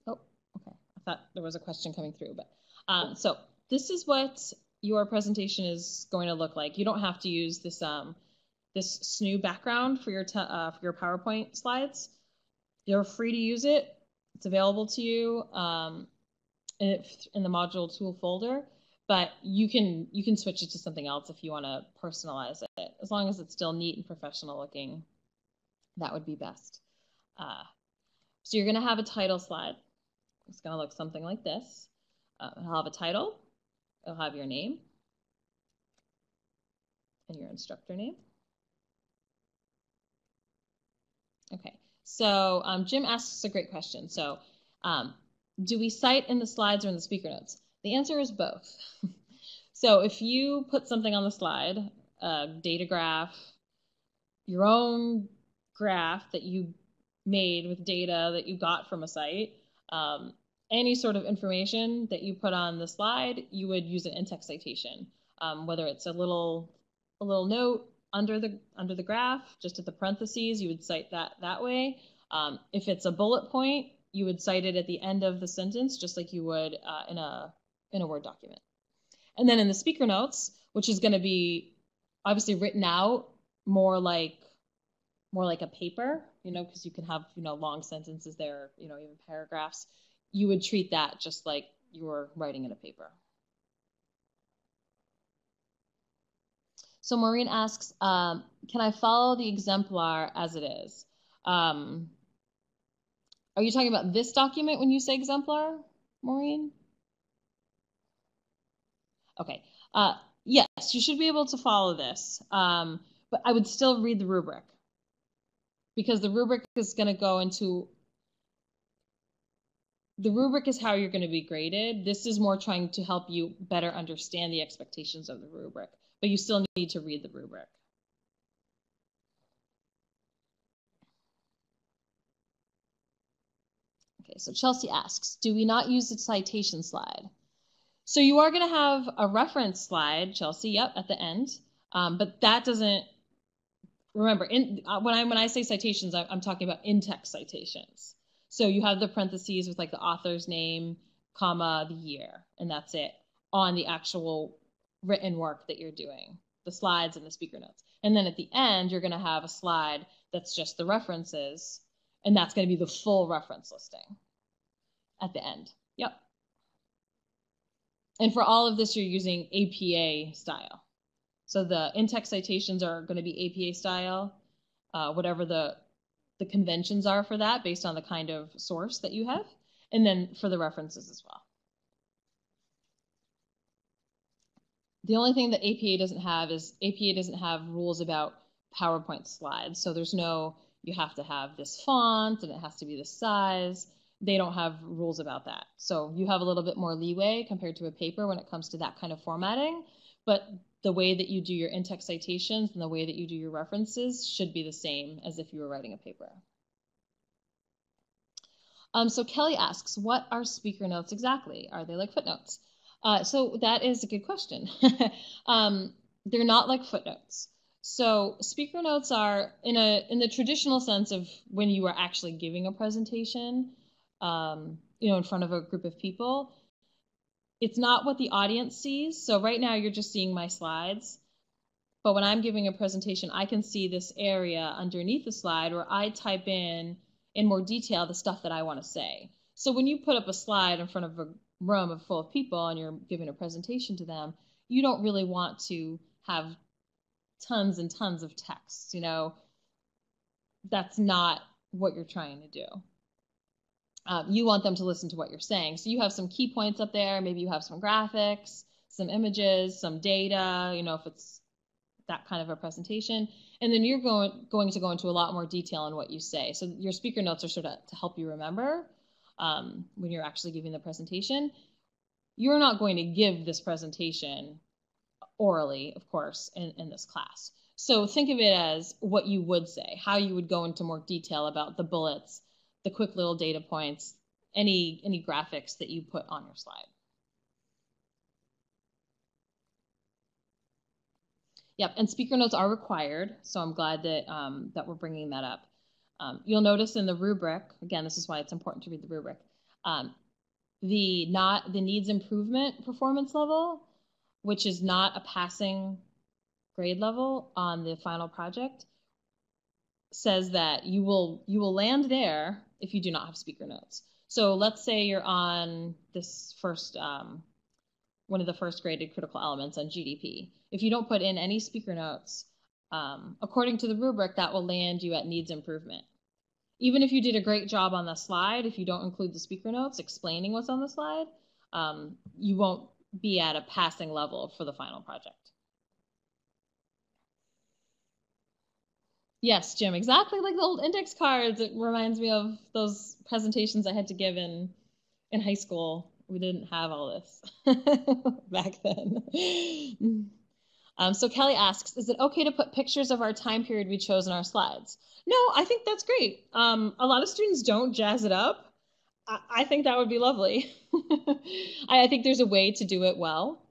Oh, okay. I thought there was a question coming through, but so this is what your presentation is going to look like. You don't have to use this this SNU background for your PowerPoint slides. You're free to use it. It's available to you in the module tool folder, but you can switch it to something else if you want to personalize it. As long as it's still neat and professional looking, that would be best. So you're going to have a title slide. It's going to look something like this. It'll have a title. It'll have your name and your instructor name. Okay, so Jim asks a great question. So do we cite in the slides or in the speaker notes? The answer is both. So if you put something on the slide, a data graph, your own graph that you made with data that you got from a site, any sort of information that you put on the slide, you would use an in-text citation, whether it's a little note under the graph, just at the parentheses, you would cite that way. If it's a bullet point, you would cite it at the end of the sentence, just like you would in a Word document. And then in the speaker notes, which is going to be obviously written out more like a paper, because you can have long sentences there, even paragraphs. You would treat that just like you were writing in a paper. So Maureen asks, can I follow the exemplar as it is? Are you talking about this document when you say exemplar, Maureen? Okay. Yes, you should be able to follow this, but I would still read the rubric, because the rubric is going to go into, the rubric is how you're going to be graded. This is more trying to help you better understand the expectations of the rubric, but you still need to read the rubric. Okay, so Chelsea asks, do we not use the citation slide? So you are going to have a reference slide, Chelsea, yep, at the end, but that doesn't, remember, when I say citations, I'm talking about in-text citations. So you have the parentheses with like the author's name, comma, the year, and that's it on the actual written work that you're doing, the slides and the speaker notes. And then at the end, you're going to have a slide that's just the references, and that's going to be the full reference listing at the end. Yep. And for all of this, you're using APA style. So the in-text citations are going to be APA style, whatever the conventions are for that based on the kind of source that you have, and then for the references as well. The only thing that APA doesn't have is APA doesn't have rules about PowerPoint slides. So there's no, you have to have this font and it has to be this size. They don't have rules about that. So you have a little bit more leeway compared to a paper when it comes to that kind of formatting. But the way that you do your in-text citations and the way that you do your references should be the same as if you were writing a paper. So Kelly asks, what are speaker notes exactly? Are they like footnotes? So that is a good question. They're not like footnotes. So speaker notes are in the traditional sense of when you are actually giving a presentation, in front of a group of people. It's not what the audience sees. So right now you're just seeing my slides. But when I'm giving a presentation, I can see this area underneath the slide where I type in more detail the stuff that I want to say. So when you put up a slide in front of a room full of people and you're giving a presentation to them, you don't really want to have tons and tons of text. That's not what you're trying to do. You want them to listen to what you're saying. So you have some key points up there. Maybe you have some graphics, some images, some data, if it's that kind of a presentation. And then you're going to go into a lot more detail on what you say. So your speaker notes are sort of to help you remember when you're actually giving the presentation. You're not going to give this presentation orally, of course, in this class. So think of it as what you would say, how you would go into more detail about the bullets, the quick little data points, any graphics that you put on your slide. Yep, and speaker notes are required, so I'm glad that, that we're bringing that up. You'll notice in the rubric, again, this is why it's important to read the rubric, the needs improvement performance level, which is not a passing grade level on the final project, says that you will land there if you do not have speaker notes. So let's say you're on this first, one of the first graded critical elements on GDP. If you don't put in any speaker notes, according to the rubric, that will land you at needs improvement. Even if you did a great job on the slide, if you don't include the speaker notes explaining what's on the slide, you won't be at a passing level for the final project. Yes, Jim, exactly like the old index cards. It reminds me of those presentations I had to give in high school. We didn't have all this back then. So Kelly asks, is it okay to put pictures of our time period we chose in our slides? No, I think that's great. A lot of students don't jazz it up. I think that would be lovely. I think there's a way to do it well.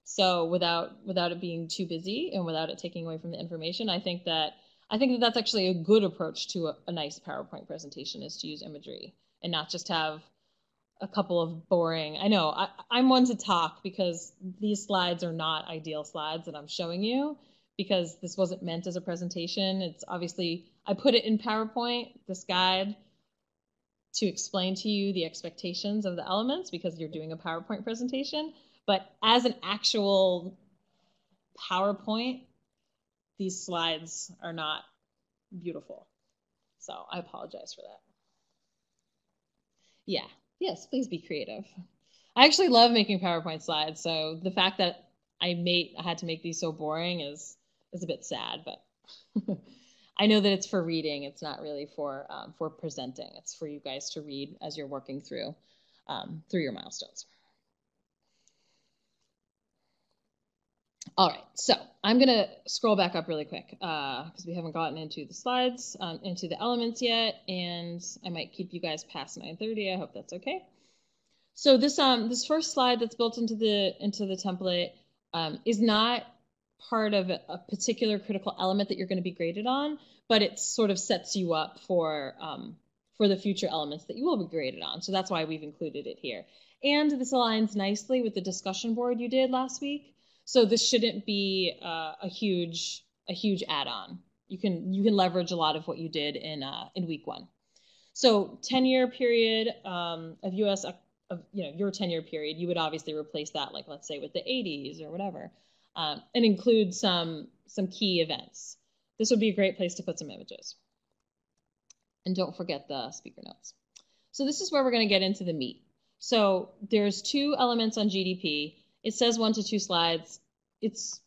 So without it being too busy and without it taking away from the information, I think that's actually a good approach to a nice PowerPoint presentation, is to use imagery and not just have a couple of boring, I know, I'm one to talk because these slides are not ideal slides that I'm showing you because this wasn't meant as a presentation. It's obviously, I put it in PowerPoint, this guide, to explain to you the expectations of the elements because you're doing a PowerPoint presentation. But as an actual PowerPoint, these slides are not beautiful. So I apologize for that. Yeah, yes, please be creative. I actually love making PowerPoint slides, so the fact that I had to make these so boring is a bit sad, but I know that it's for reading. It's not really for presenting. It's for you guys to read as you're working through your milestones. All right, so I'm going to scroll back up really quick because we haven't gotten into the slides, into the elements yet, and I might keep you guys past 9:30. I hope that's okay. So this first slide that's built into the template is not part of a particular critical element that you're going to be graded on, but it sort of sets you up for for the future elements that you will be graded on. So that's why we've included it here. And this aligns nicely with the discussion board you did last week. So this shouldn't be a huge add-on. You can leverage a lot of what you did in week 1. So 10-year period of US of your 10-year period, you would obviously replace that, like let's say with the 80s or whatever, and include some key events. This would be a great place to put some images. And don't forget the speaker notes. So this is where we're going to get into the meat. So there's 2 elements on GDP. It says 1 to 2 slides. It's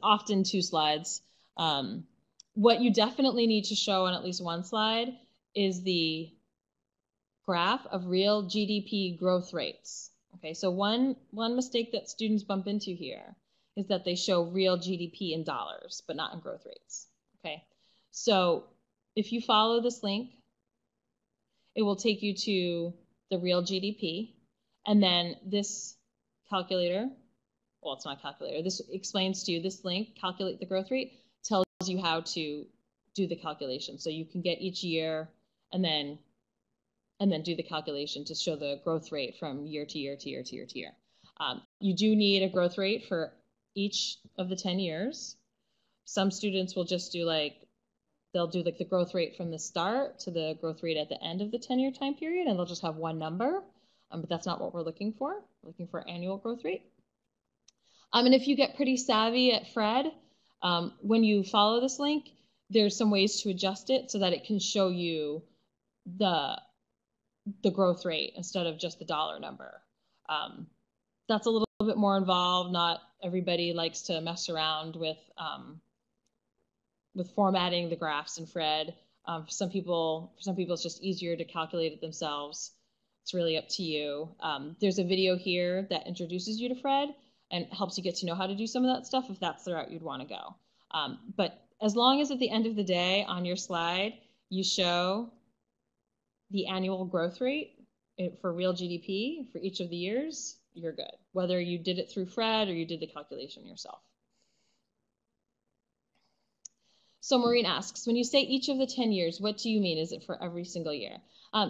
often 2 slides. What you definitely need to show on at least 1 slide is the graph of real GDP growth rates. Okay, so one mistake that students bump into here is that they show real GDP in dollars, but not in growth rates. Okay, so if you follow this link, it will take you to the real GDP, and then this calculator, well, it's not a calculator, this explains to you, this link, calculate the growth rate, tells you how to do the calculation. So you can get each year and then do the calculation to show the growth rate from year to year to year to year to year. You do need a growth rate for each of the 10 years. Some students will just do they'll do the growth rate from the start to the growth rate at the end of the 10-year time period, and they'll just have one number, but that's not what we're looking for. We're looking for annual growth rate. And if you get pretty savvy at Fred, when you follow this link, there's some ways to adjust it so that it can show you the growth rate instead of just the dollar number. That's a little bit more involved. Not everybody likes to mess around with formatting the graphs in Fred. For some people, it's just easier to calculate it themselves. It's really up to you. There's a video here that introduces you to Fred and helps you get to know how to do some of that stuff if that's the route you'd want to go. But as long as at the end of the day on your slide, you show the annual growth rate for real GDP for each of the years, you're good. Whether you did it through Fred or you did the calculation yourself. So Maureen asks, when you say each of the 10 years, what do you mean? Is it for every single year?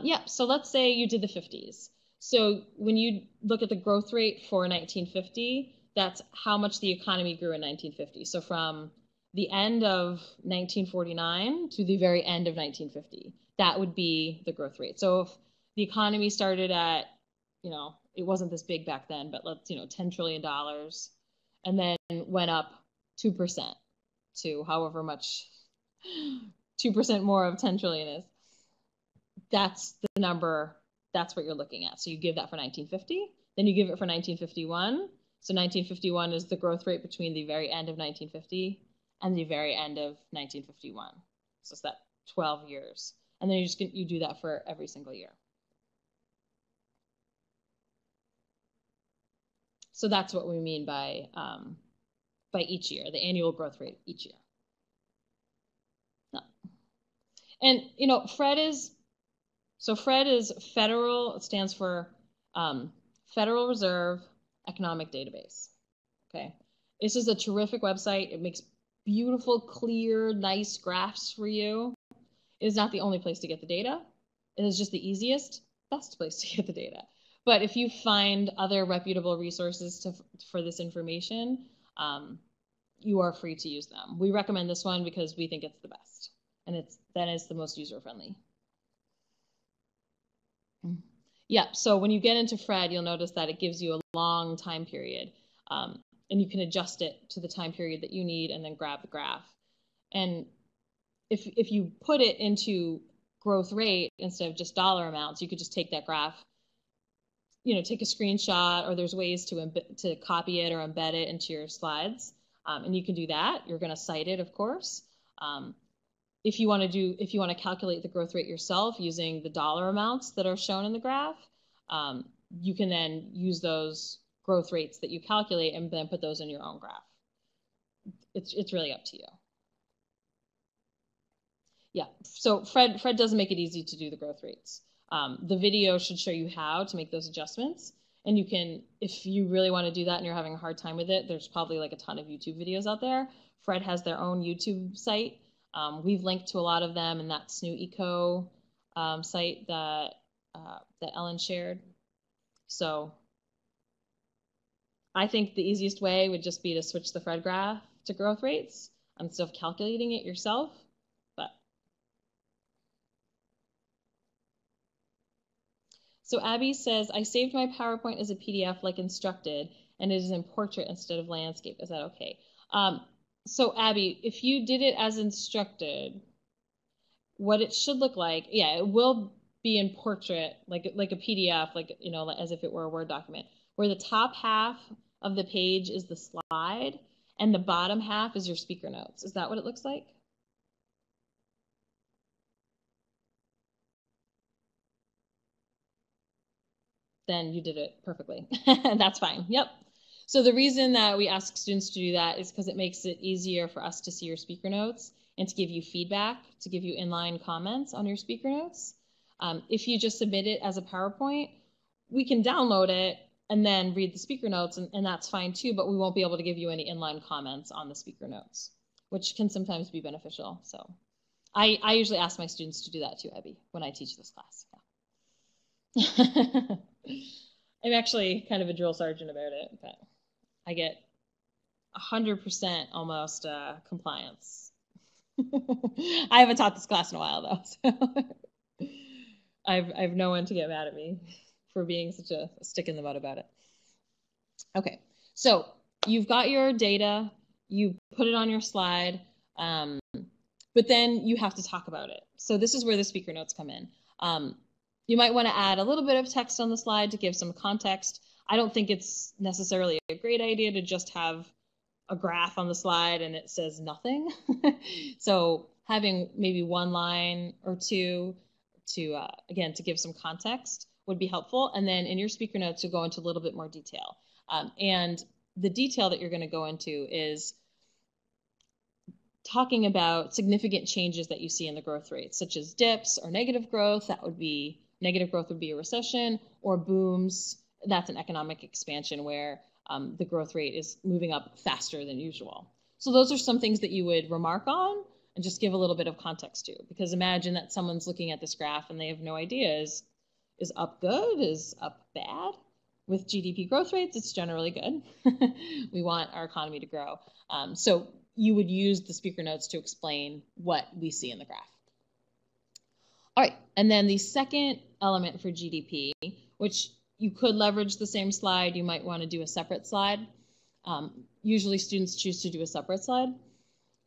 Yeah, so let's say you did the 50s. So when you look at the growth rate for 1950, that's how much the economy grew in 1950. So from the end of 1949 to the very end of 1950, that would be the growth rate. So if the economy started at, it wasn't this big back then, but let's, $10 trillion, and then went up 2% to however much 2% more of 10 trillion is, that's the number, that's what you're looking at. So you give that for 1950, then you give it for 1951. So 1951 is the growth rate between the very end of 1950 and the very end of 1951. So it's that 12 years. And then you do that for every single year. So that's what we mean by each year, the annual growth rate each year. No. And Fred is federal. It stands for Federal Reserve Economic Database. Okay, this is a terrific website. It makes beautiful, clear, nice graphs for you. It is not the only place to get the data. It is just the easiest, best place to get the data. But if you find other reputable resources for this information, you are free to use them. We recommend this one because we think it's the best, and that is the most user-friendly. Yeah, so when you get into Fred, you'll notice that it gives you a long time period, and you can adjust it to the time period that you need and then grab the graph. And if you put it into growth rate instead of just dollar amounts, you could just take that graph, take a screenshot, or there's ways to copy it or embed it into your slides. And you can do that. You're going to cite it, of course. If you want to calculate the growth rate yourself using the dollar amounts that are shown in the graph, you can then use those growth rates that you calculate and then put those in your own graph. It's really up to you. Yeah, so Fred doesn't make it easy to do the growth rates. The video should show you how to make those adjustments. And you can, if you really want to do that and you're having a hard time with it, there's probably a ton of YouTube videos out there. Fred has their own YouTube site. We've linked to a lot of them, and that's New Eco. site that that Ellen shared. So I think the easiest way would just be to switch the Fred graph to growth rates instead of calculating it yourself. But so Abby says, I saved my PowerPoint as a PDF like instructed, and it is in portrait instead of landscape. Is that okay? So Abby, if you did it as instructed, what it should look like, yeah, it will be in portrait, like a PDF, like, you know, as if it were a Word document, where the top half of the page is the slide and the bottom half is your speaker notes. Is that what it looks like? Then you did it perfectly. That's fine. Yep. So the reason that we ask students to do that is because it makes it easier for us to see your speaker notes and to give you feedback, to give you inline comments on your speaker notes. If you just submit it as a PowerPoint, we can download it and then read the speaker notes, and that's fine too, but we won't be able to give you any inline comments on the speaker notes, which can sometimes be beneficial. So I usually ask my students to do that too, Abby, when I teach this class. Yeah. I'm actually kind of a drill sergeant about it, but I get 100% almost compliance. I haven't taught this class in a while though, so I've no one to get mad at me for being such a stick in the mud about it. Okay, so you've got your data, you put it on your slide, but then you have to talk about it. So this is where the speaker notes come in. You might want to add a little bit of text on the slide to give some context. I don't think it's necessarily a great idea to just have a graph on the slide and it says nothing. So having maybe one line or two to, again, to give some context would be helpful. And then in your speaker notes, you'll go into a little bit more detail. And the detail that you're going to go into is talking about significant changes that you see in the growth rates, such as dips or negative growth. That would be, negative growth would be a recession, or booms. That's an economic expansion where the growth rate is moving up faster than usual. So those are some things that you would remark on and just give a little bit of context to, because imagine that someone's looking at this graph and they have no idea, is up good, is up bad? With GDP growth rates, it's generally good. We want our economy to grow. So you would use the speaker notes to explain what we see in the graph. All right, and then the second element for GDP, which you could leverage the same slide, you might want to do a separate slide. Usually students choose to do a separate slide.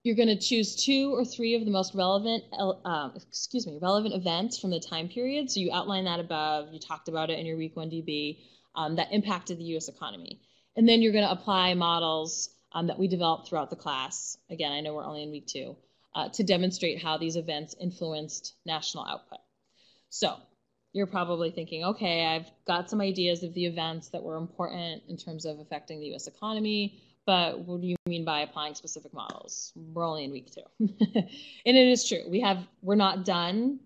You're going to choose 2 or 3 of the most relevant, relevant events from the time period. So you outline that above, you talked about it in your week 1 DB, that impacted the US economy. And then you're going to apply models that we developed throughout the class. Again, I know we're only in week 2, to demonstrate how these events influenced national output. So you're probably thinking, okay, I've got some ideas of the events that were important in terms of affecting the US economy, but what do you mean by applying specific models? We're only in week 2. And it is true. We're not done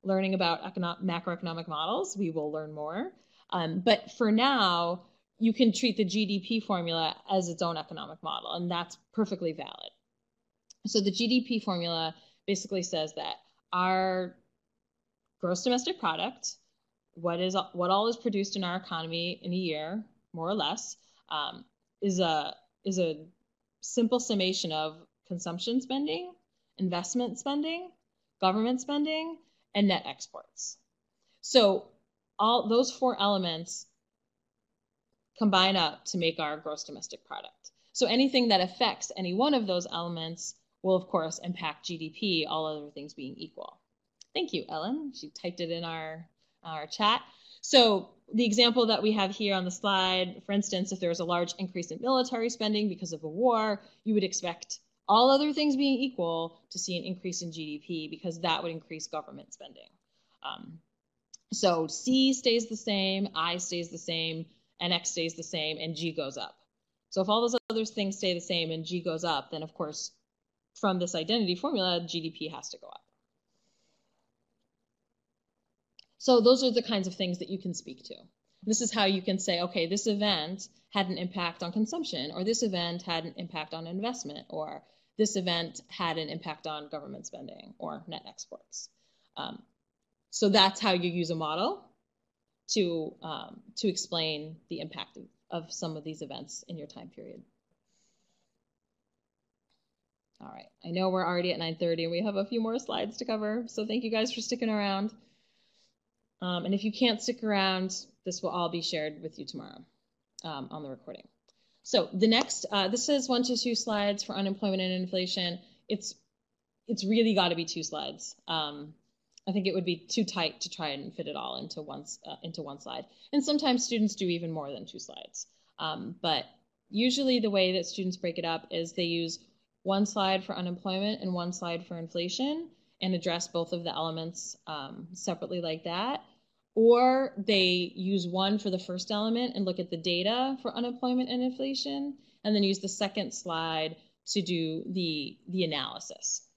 learning about macroeconomic models. We will learn more. But for now, you can treat the GDP formula as its own economic model, and that's perfectly valid. So the GDP formula basically says that our gross domestic product, what all is produced in our economy in a year, more or less, is a simple summation of consumption spending, investment spending, government spending, and net exports. So all those 4 elements combine up to make our gross domestic product. So anything that affects any one of those elements will, of course, impact GDP, all other things being equal. Thank you, Ellen. She typed it in our chat. So the example that we have here on the slide, for instance, if there was a large increase in military spending because of a war, you would expect, all other things being equal, to see an increase in GDP because that would increase government spending. So C stays the same, I stays the same, and X stays the same, and G goes up. So if all those other things stay the same and G goes up, then of course, from this identity formula, GDP has to go up. So those are the kinds of things that you can speak to. This is how you can say, okay, this event had an impact on consumption, or this event had an impact on investment, or this event had an impact on government spending or net exports. So that's how you use a model to explain the impact of some of these events in your time period. All right, I know we're already at 9:30 and we have a few more slides to cover, so thank you guys for sticking around. And if you can't stick around, this will all be shared with you tomorrow on the recording. So the next, this is 1 to 2 slides for unemployment and inflation. It's really got to be 2 slides. I think it would be too tight to try and fit it all into one slide. And sometimes students do even more than 2 slides. But usually the way that students break it up is they use 1 slide for unemployment and 1 slide for inflation and address both of the elements separately like that. Or they use 1 for the first element and look at the data for unemployment and inflation, and then use the second slide to do the analysis.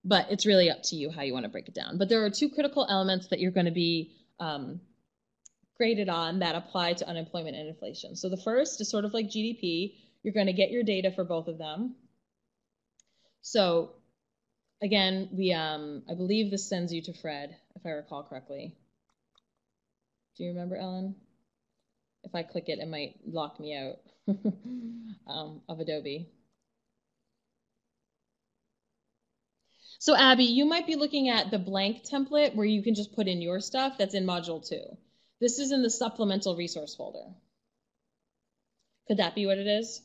But it's really up to you how you want to break it down. But there are 2 critical elements that you're going to be graded on that apply to unemployment and inflation. So the first is sort of like GDP. You're going to get your data for both of them. So again, I believe this sends you to Fred, if I recall correctly. Do you remember, Ellen? If I click it, it might lock me out of Adobe. So Abby, you might be looking at the blank template where you can just put in your stuff that's in Module 2. This is in the supplemental resource folder. Could that be what it is?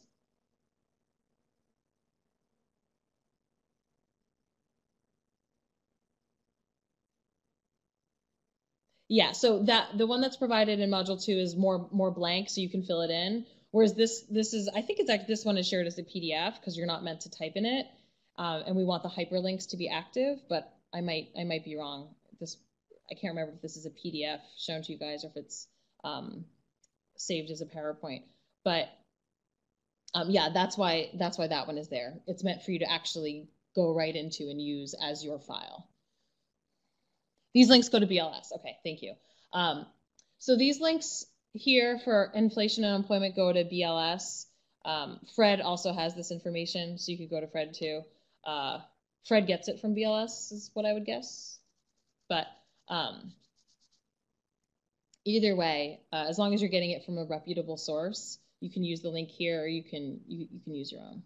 Yeah, so the one that's provided in Module 2 is more blank, so you can fill it in. Whereas this is, I think it's like this one is shared as a PDF because you're not meant to type in it. And we want the hyperlinks to be active, but I might be wrong. I can't remember if this is a PDF shown to you guys or if it's saved as a PowerPoint. But yeah, that's why that one is there. It's meant for you to actually go right into and use as your file. These links go to BLS. Okay, thank you. So these links here for inflation and unemployment go to BLS. Fred also has this information, so you could go to Fred too. Fred gets it from BLS is what I would guess. But either way, as long as you're getting it from a reputable source, you can use the link here or you can use your own.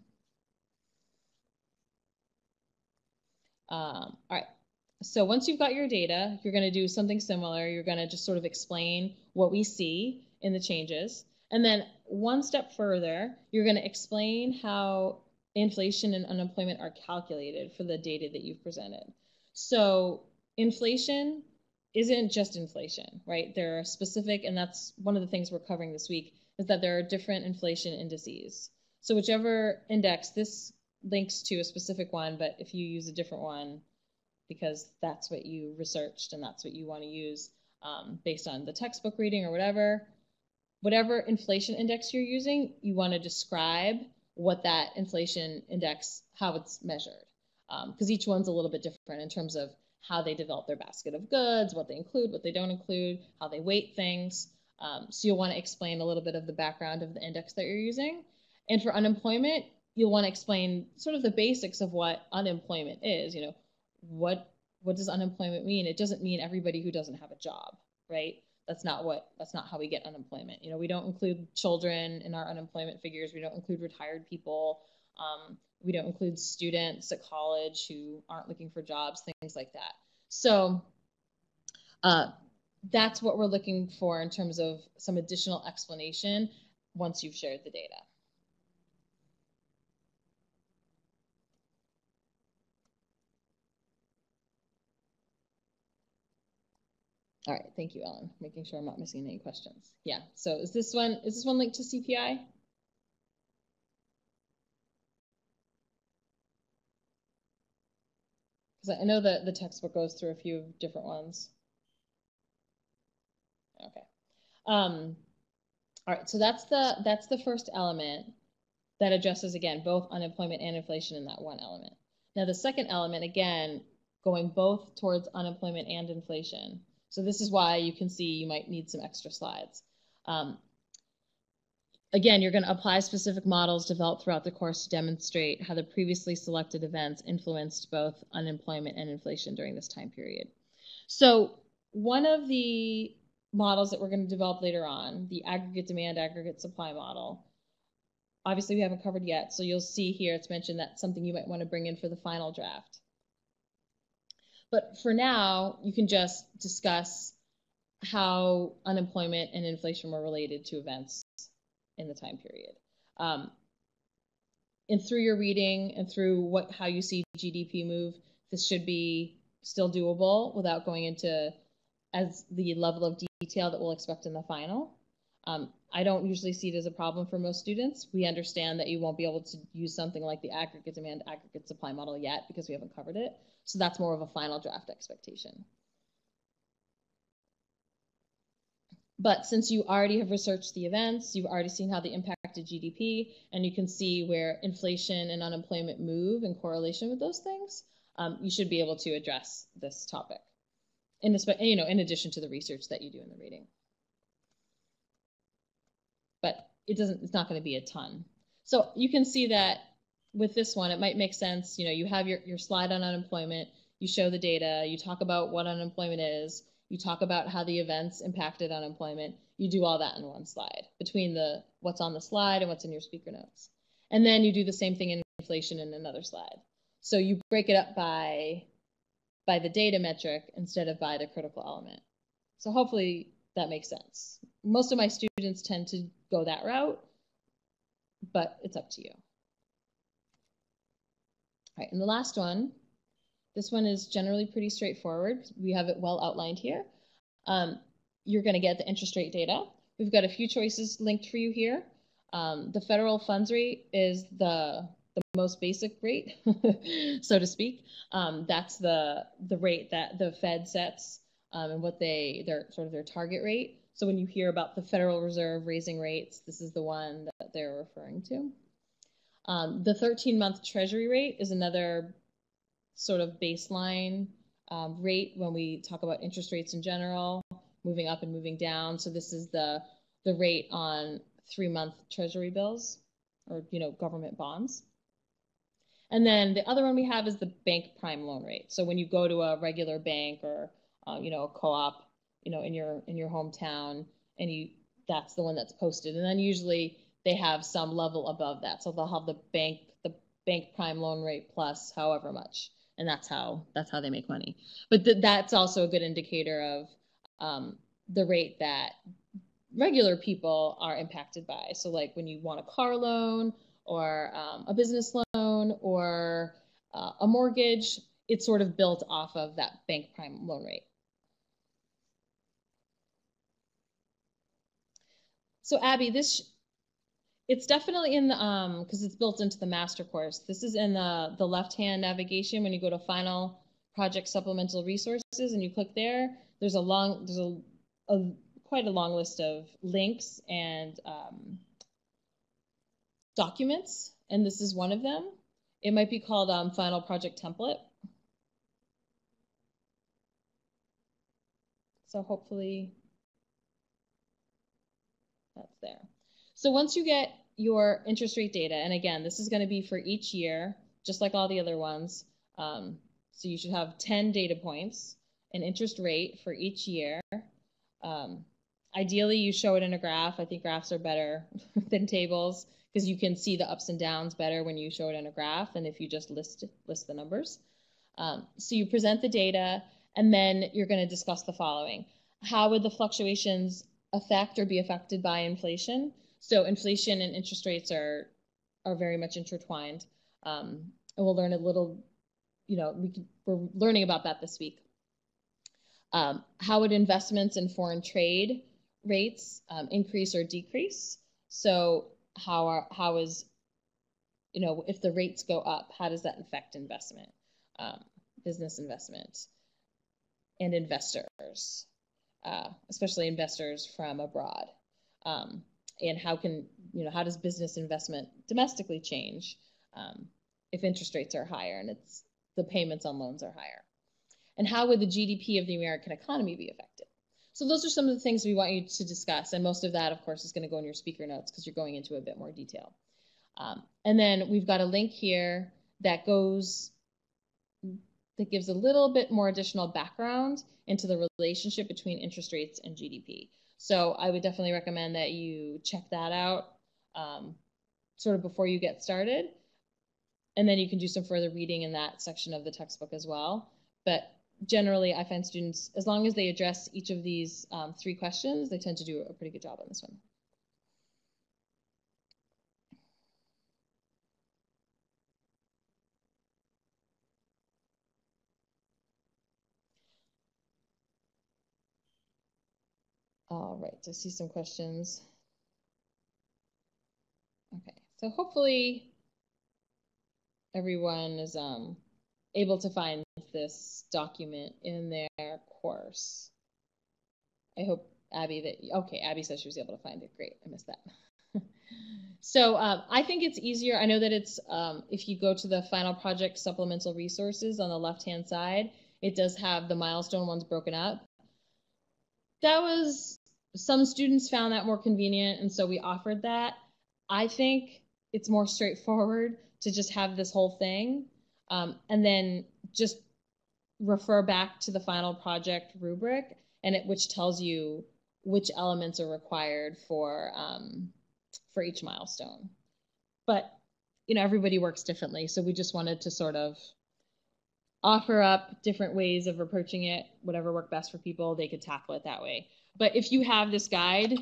All right. So once you've got your data, you're going to do something similar. You're going to just sort of explain what we see in the changes. And then 1 step further, you're going to explain how inflation and unemployment are calculated for the data that you've presented. So inflation isn't just inflation, right? There are specific, and that's one of the things we're covering this week, is that there are different inflation indices. So whichever index, this links to a specific one, but if you use a different one, because that's what you researched and that's what you want to use based on the textbook reading or whatever inflation index you're using, you want to describe what that inflation index, how it's measured. Because each one's a little bit different in terms of how they develop their basket of goods, what they include, what they don't include, how they weight things. So you'll want to explain a little bit of the background of the index that you're using. And for unemployment, you'll want to explain sort of the basics of what unemployment is. You know, what does unemployment mean? It doesn't mean everybody who doesn't have a job, right? That's not how we get unemployment. You know, we don't include children in our unemployment figures. We don't include retired people. We don't include students at college who aren't looking for jobs, things like that. So that's what we're looking for in terms of some additional explanation once you've shared the data. All right, thank you, Ellen. Making sure I'm not missing any questions. Yeah, so is this one linked to CPI? Because I know that the textbook goes through a few different ones. Okay. All right, so that's the first element that addresses, again, both unemployment and inflation in that one element. Now, the second element, again, going both towards unemployment and inflation. So this is why you can see you might need some extra slides. Again, you're going to apply specific models developed throughout the course to demonstrate how the previously selected events influenced both unemployment and inflation during this time period. So one of the models that we're going to develop later on, the aggregate demand, aggregate supply model, obviously we haven't covered yet, so you'll see here it's mentioned that's something you might want to bring in for the final draft. But for now, you can just discuss how unemployment and inflation were related to events in the time period. And through your reading and through how you see GDP move, this should be still doable without going into as the level of detail that we'll expect in the final. I don't usually see it as a problem for most students. We understand that you won't be able to use something like the aggregate demand, aggregate supply model yet because we haven't covered it. So that's more of a final draft expectation. But since you already have researched the events, you've already seen how they impacted GDP, and you can see where inflation and unemployment move in correlation with those things, you should be able to address this topic, in addition to the research that you do in the reading. But it's not going to be a ton. So you can see that with this one, it might make sense. You have your slide on unemployment, you show the data, you talk about what unemployment is, you talk about how the events impacted unemployment. You do all that in one slide between what's on the slide and what's in your speaker notes. And then you do the same thing in inflation in another slide. So you break it up by the data metric instead of by the critical element. So hopefully that makes sense. Most of my students tend to go that route, but it's up to you. All right, and the last one, this one is generally pretty straightforward. We have it well outlined here. You're going to get the interest rate data. We've got a few choices linked for you here. The federal funds rate is the most basic rate, so to speak. That's the rate that the Fed sets and what their target rate. So when you hear about the Federal Reserve raising rates, this is the one that they're referring to. The 13-month Treasury rate is another sort of baseline rate when we talk about interest rates in general, moving up and moving down. So this is the rate on 3-month Treasury bills or government bonds. And then the other one we have is the bank prime loan rate. So when you go to a regular bank or a co-op in your hometown, and that's the one that's posted. And then usually they have some level above that. So they'll have the bank prime loan rate plus however much. And that's how they make money. But that's also a good indicator of the rate that regular people are impacted by. So like when you want a car loan or a business loan or a mortgage, it's sort of built off of that bank prime loan rate. So Abby, it's definitely in the, because it's built into the master course. This is in the left-hand navigation when you go to Final Project Supplemental Resources and you click there. There's quite a long list of links and documents, and this is one of them. It might be called Final Project Template. So hopefully that's there. So once you get your interest rate data, and again, this is going to be for each year, just like all the other ones. So you should have 10 data points, an interest rate for each year. Ideally, you show it in a graph. I think graphs are better than tables because you can see the ups and downs better when you show it in a graph than if you just list the numbers. So you present the data, and then you're going to discuss the following. How would the fluctuations affect or be affected by inflation? So inflation and interest rates are very much intertwined. And we'll learn a little, we're learning about that this week. How would investments in foreign trade rates increase or decrease? So how is, if the rates go up, how does that affect investment, business investment, and investors, especially investors from abroad? And how does business investment domestically change if interest rates are higher and the payments on loans are higher? And how would the GDP of the American economy be affected? So those are some of the things we want you to discuss. And most of that, of course, is going to go in your speaker notes because you're going into a bit more detail. And then we've got a link here that gives a little bit more additional background into the relationship between interest rates and GDP. So I would definitely recommend that you check that out sort of before you get started. And then you can do some further reading in that section of the textbook as well. But generally, I find students, as long as they address each of these 3 questions, they tend to do a pretty good job on this one. All right, I see some questions. Okay, so hopefully everyone is able to find this document in their course. I hope Abby okay, Abby says she was able to find it. Great, I missed that. So I think it's easier. I know that it's, if you go to the final project supplemental resources on the left-hand side, it does have the milestone ones broken up. Some students found that more convenient, and so we offered that. I think it's more straightforward to just have this whole thing, and then just refer back to the final project rubric, which tells you which elements are required for each milestone. But everybody works differently, so we just wanted to sort of offer up different ways of approaching it. Whatever worked best for people, they could tackle it that way. But if you have this guide,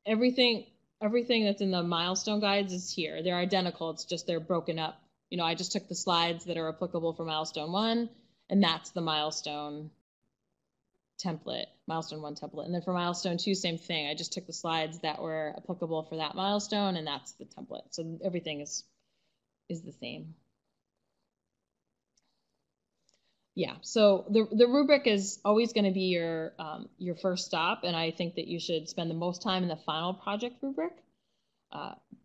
everything that's in the milestone guides is here. They're identical. It's just they're broken up. I just took the slides that are applicable for milestone 1, and that's the milestone template, milestone 1 template. And then for milestone 2, same thing. I just took the slides that were applicable for that milestone, and that's the template. So everything is the same. Yeah, so the rubric is always going to be your first stop, and I think that you should spend the most time in the final project rubric.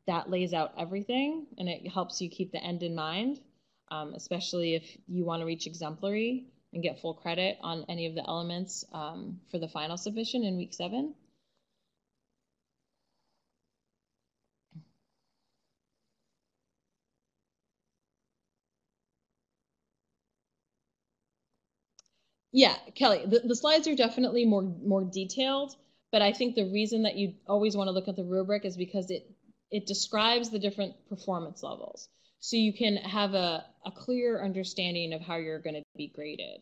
That lays out everything, and it helps you keep the end in mind, especially if you want to reach exemplary and get full credit on any of the elements for the final submission in week 7. Yeah, Kelly, the slides are definitely more detailed, but I think the reason that you always want to look at the rubric is because it describes the different performance levels. So you can have a clear understanding of how you're going to be graded.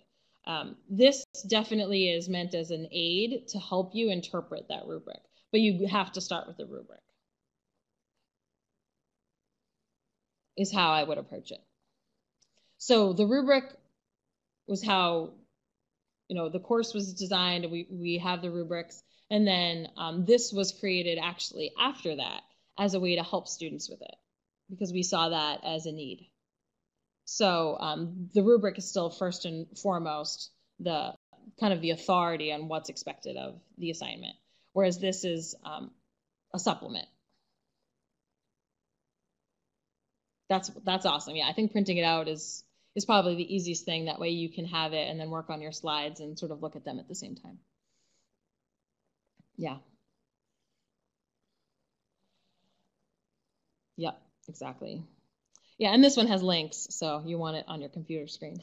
This definitely is meant as an aid to help you interpret that rubric, but you have to start with the rubric, is how I would approach it. So the rubric was how the course was designed, and we have the rubrics, and then this was created actually after that as a way to help students with it, because we saw that as a need. So the rubric is still first and foremost the kind of the authority on what's expected of the assignment, whereas this is a supplement. That's awesome. Yeah, I think printing it out is probably the easiest thing. That way you can have it and then work on your slides and sort of look at them at the same time. Yeah. Yep, exactly. Yeah, and this one has links, so you want it on your computer screen.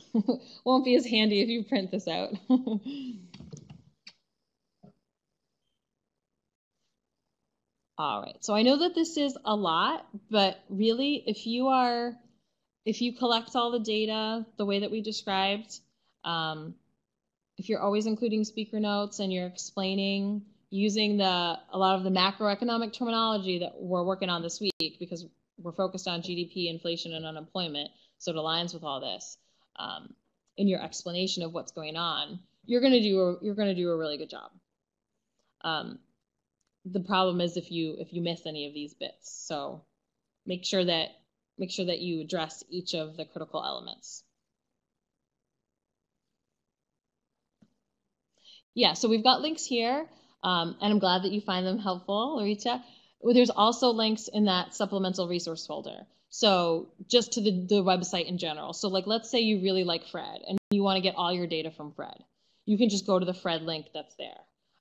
Won't be as handy if you print this out. All right, so I know that this is a lot, but really, if you collect all the data the way that we described, if you're always including speaker notes and you're explaining using a lot of the macroeconomic terminology that we're working on this week, because we're focused on GDP, inflation, and unemployment, so it aligns with all this, in your explanation of what's going on, you're going to do a really good job. The problem is if you miss any of these bits. So make sure that you address each of the critical elements. Yeah, so we've got links here, and I'm glad that you find them helpful, Larita. There's also links in that supplemental resource folder. So just to the website in general. So like, let's say you really like Fred and you want to get all your data from Fred. You can just go to the Fred link that's there.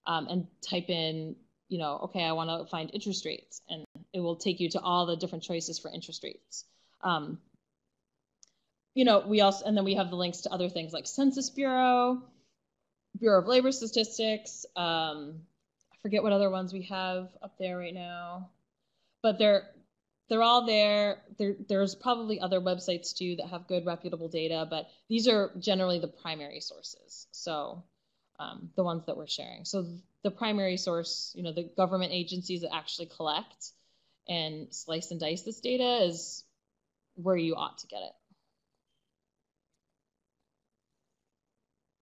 and type in, okay, I want to find interest rates, and it will take you to all the different choices for interest rates. We also, and then we have the links to other things like Census Bureau, Bureau of Labor Statistics. I forget what other ones we have up there right now, but they're all there. There's probably other websites too that have good reputable data, but these are generally the primary sources. So the ones that we're sharing. So the primary source, the government agencies that actually collect and slice and dice this data is where you ought to get it.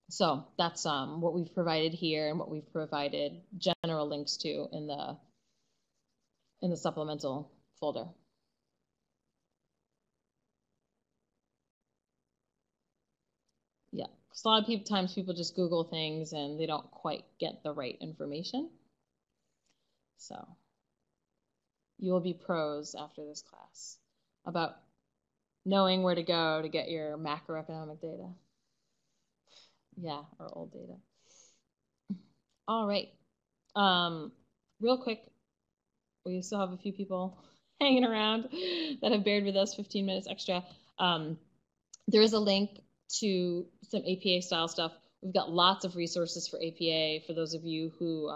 So that's what we've provided here and what we've provided general links to in the supplemental folder. Yeah, because a lot of times people just Google things and they don't quite get the right information. So you will be pros after this class about knowing where to go to get your macroeconomic data. Yeah, or old data. All right. Real quick, we still have a few people hanging around that have bared with us 15 minutes extra. There is a link to some APA style stuff. We've got lots of resources for APA for those of you who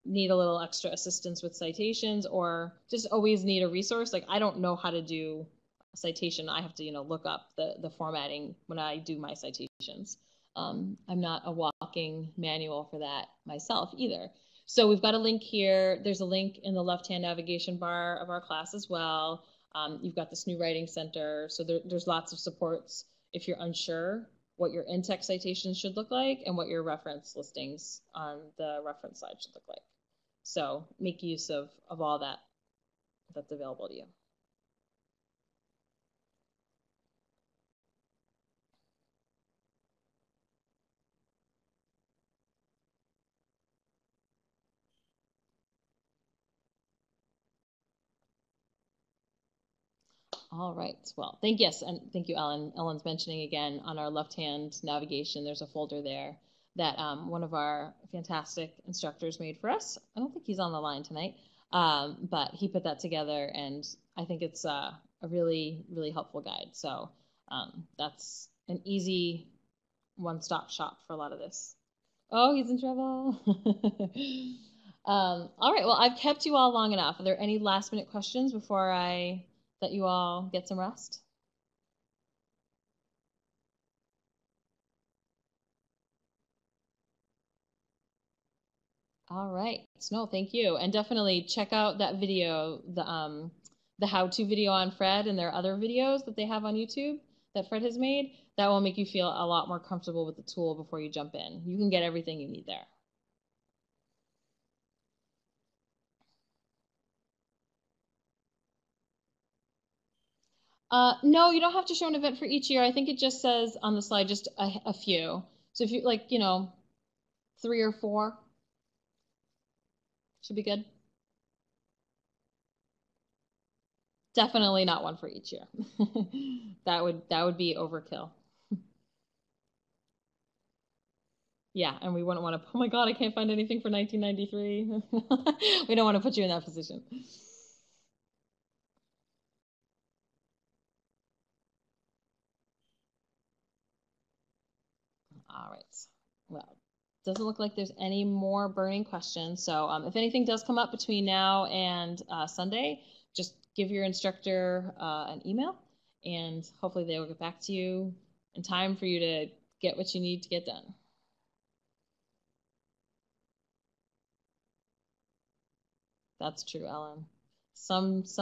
need a little extra assistance with citations or just always need a resource. Like I don't know how to do a citation. I have to, look up the formatting when I do my citations. I'm not a walking manual for that myself either. So we've got a link here. There's a link in the left-hand navigation bar of our class as well. You've got this new writing center. So there's lots of supports if you're unsure what your in-text citations should look like and what your reference listings on the reference side should look like. So make use of all that's available to you. All right. Well, and thank you, Ellen. Ellen's mentioning again on our left-hand navigation, there's a folder there that one of our fantastic instructors made for us. I don't think he's on the line tonight, but he put that together, and I think it's a really, really helpful guide. So that's an easy one-stop shop for a lot of this. Oh, he's in trouble. All right. Well, I've kept you all long enough. Are there any last-minute questions before I let you all get some rest? All right. No, thank you. And definitely check out that video, the how-to video on Fred and their other videos that they have on YouTube that Fred has made. That will make you feel a lot more comfortable with the tool before you jump in. You can get everything you need there. No, you don't have to show an event for each year. I think it just says on the slide just a few. So if you like, 3 or 4 should be good. Definitely not one for each year. That would be overkill. Yeah, and we wouldn't want to, oh my God, I can't find anything for 1993. We don't want to put you in that position. All right. Well, doesn't look like there's any more burning questions. So if anything does come up between now and Sunday, just give your instructor an email, and hopefully they will get back to you in time for you to get what you need to get done. That's true, Ellen. Some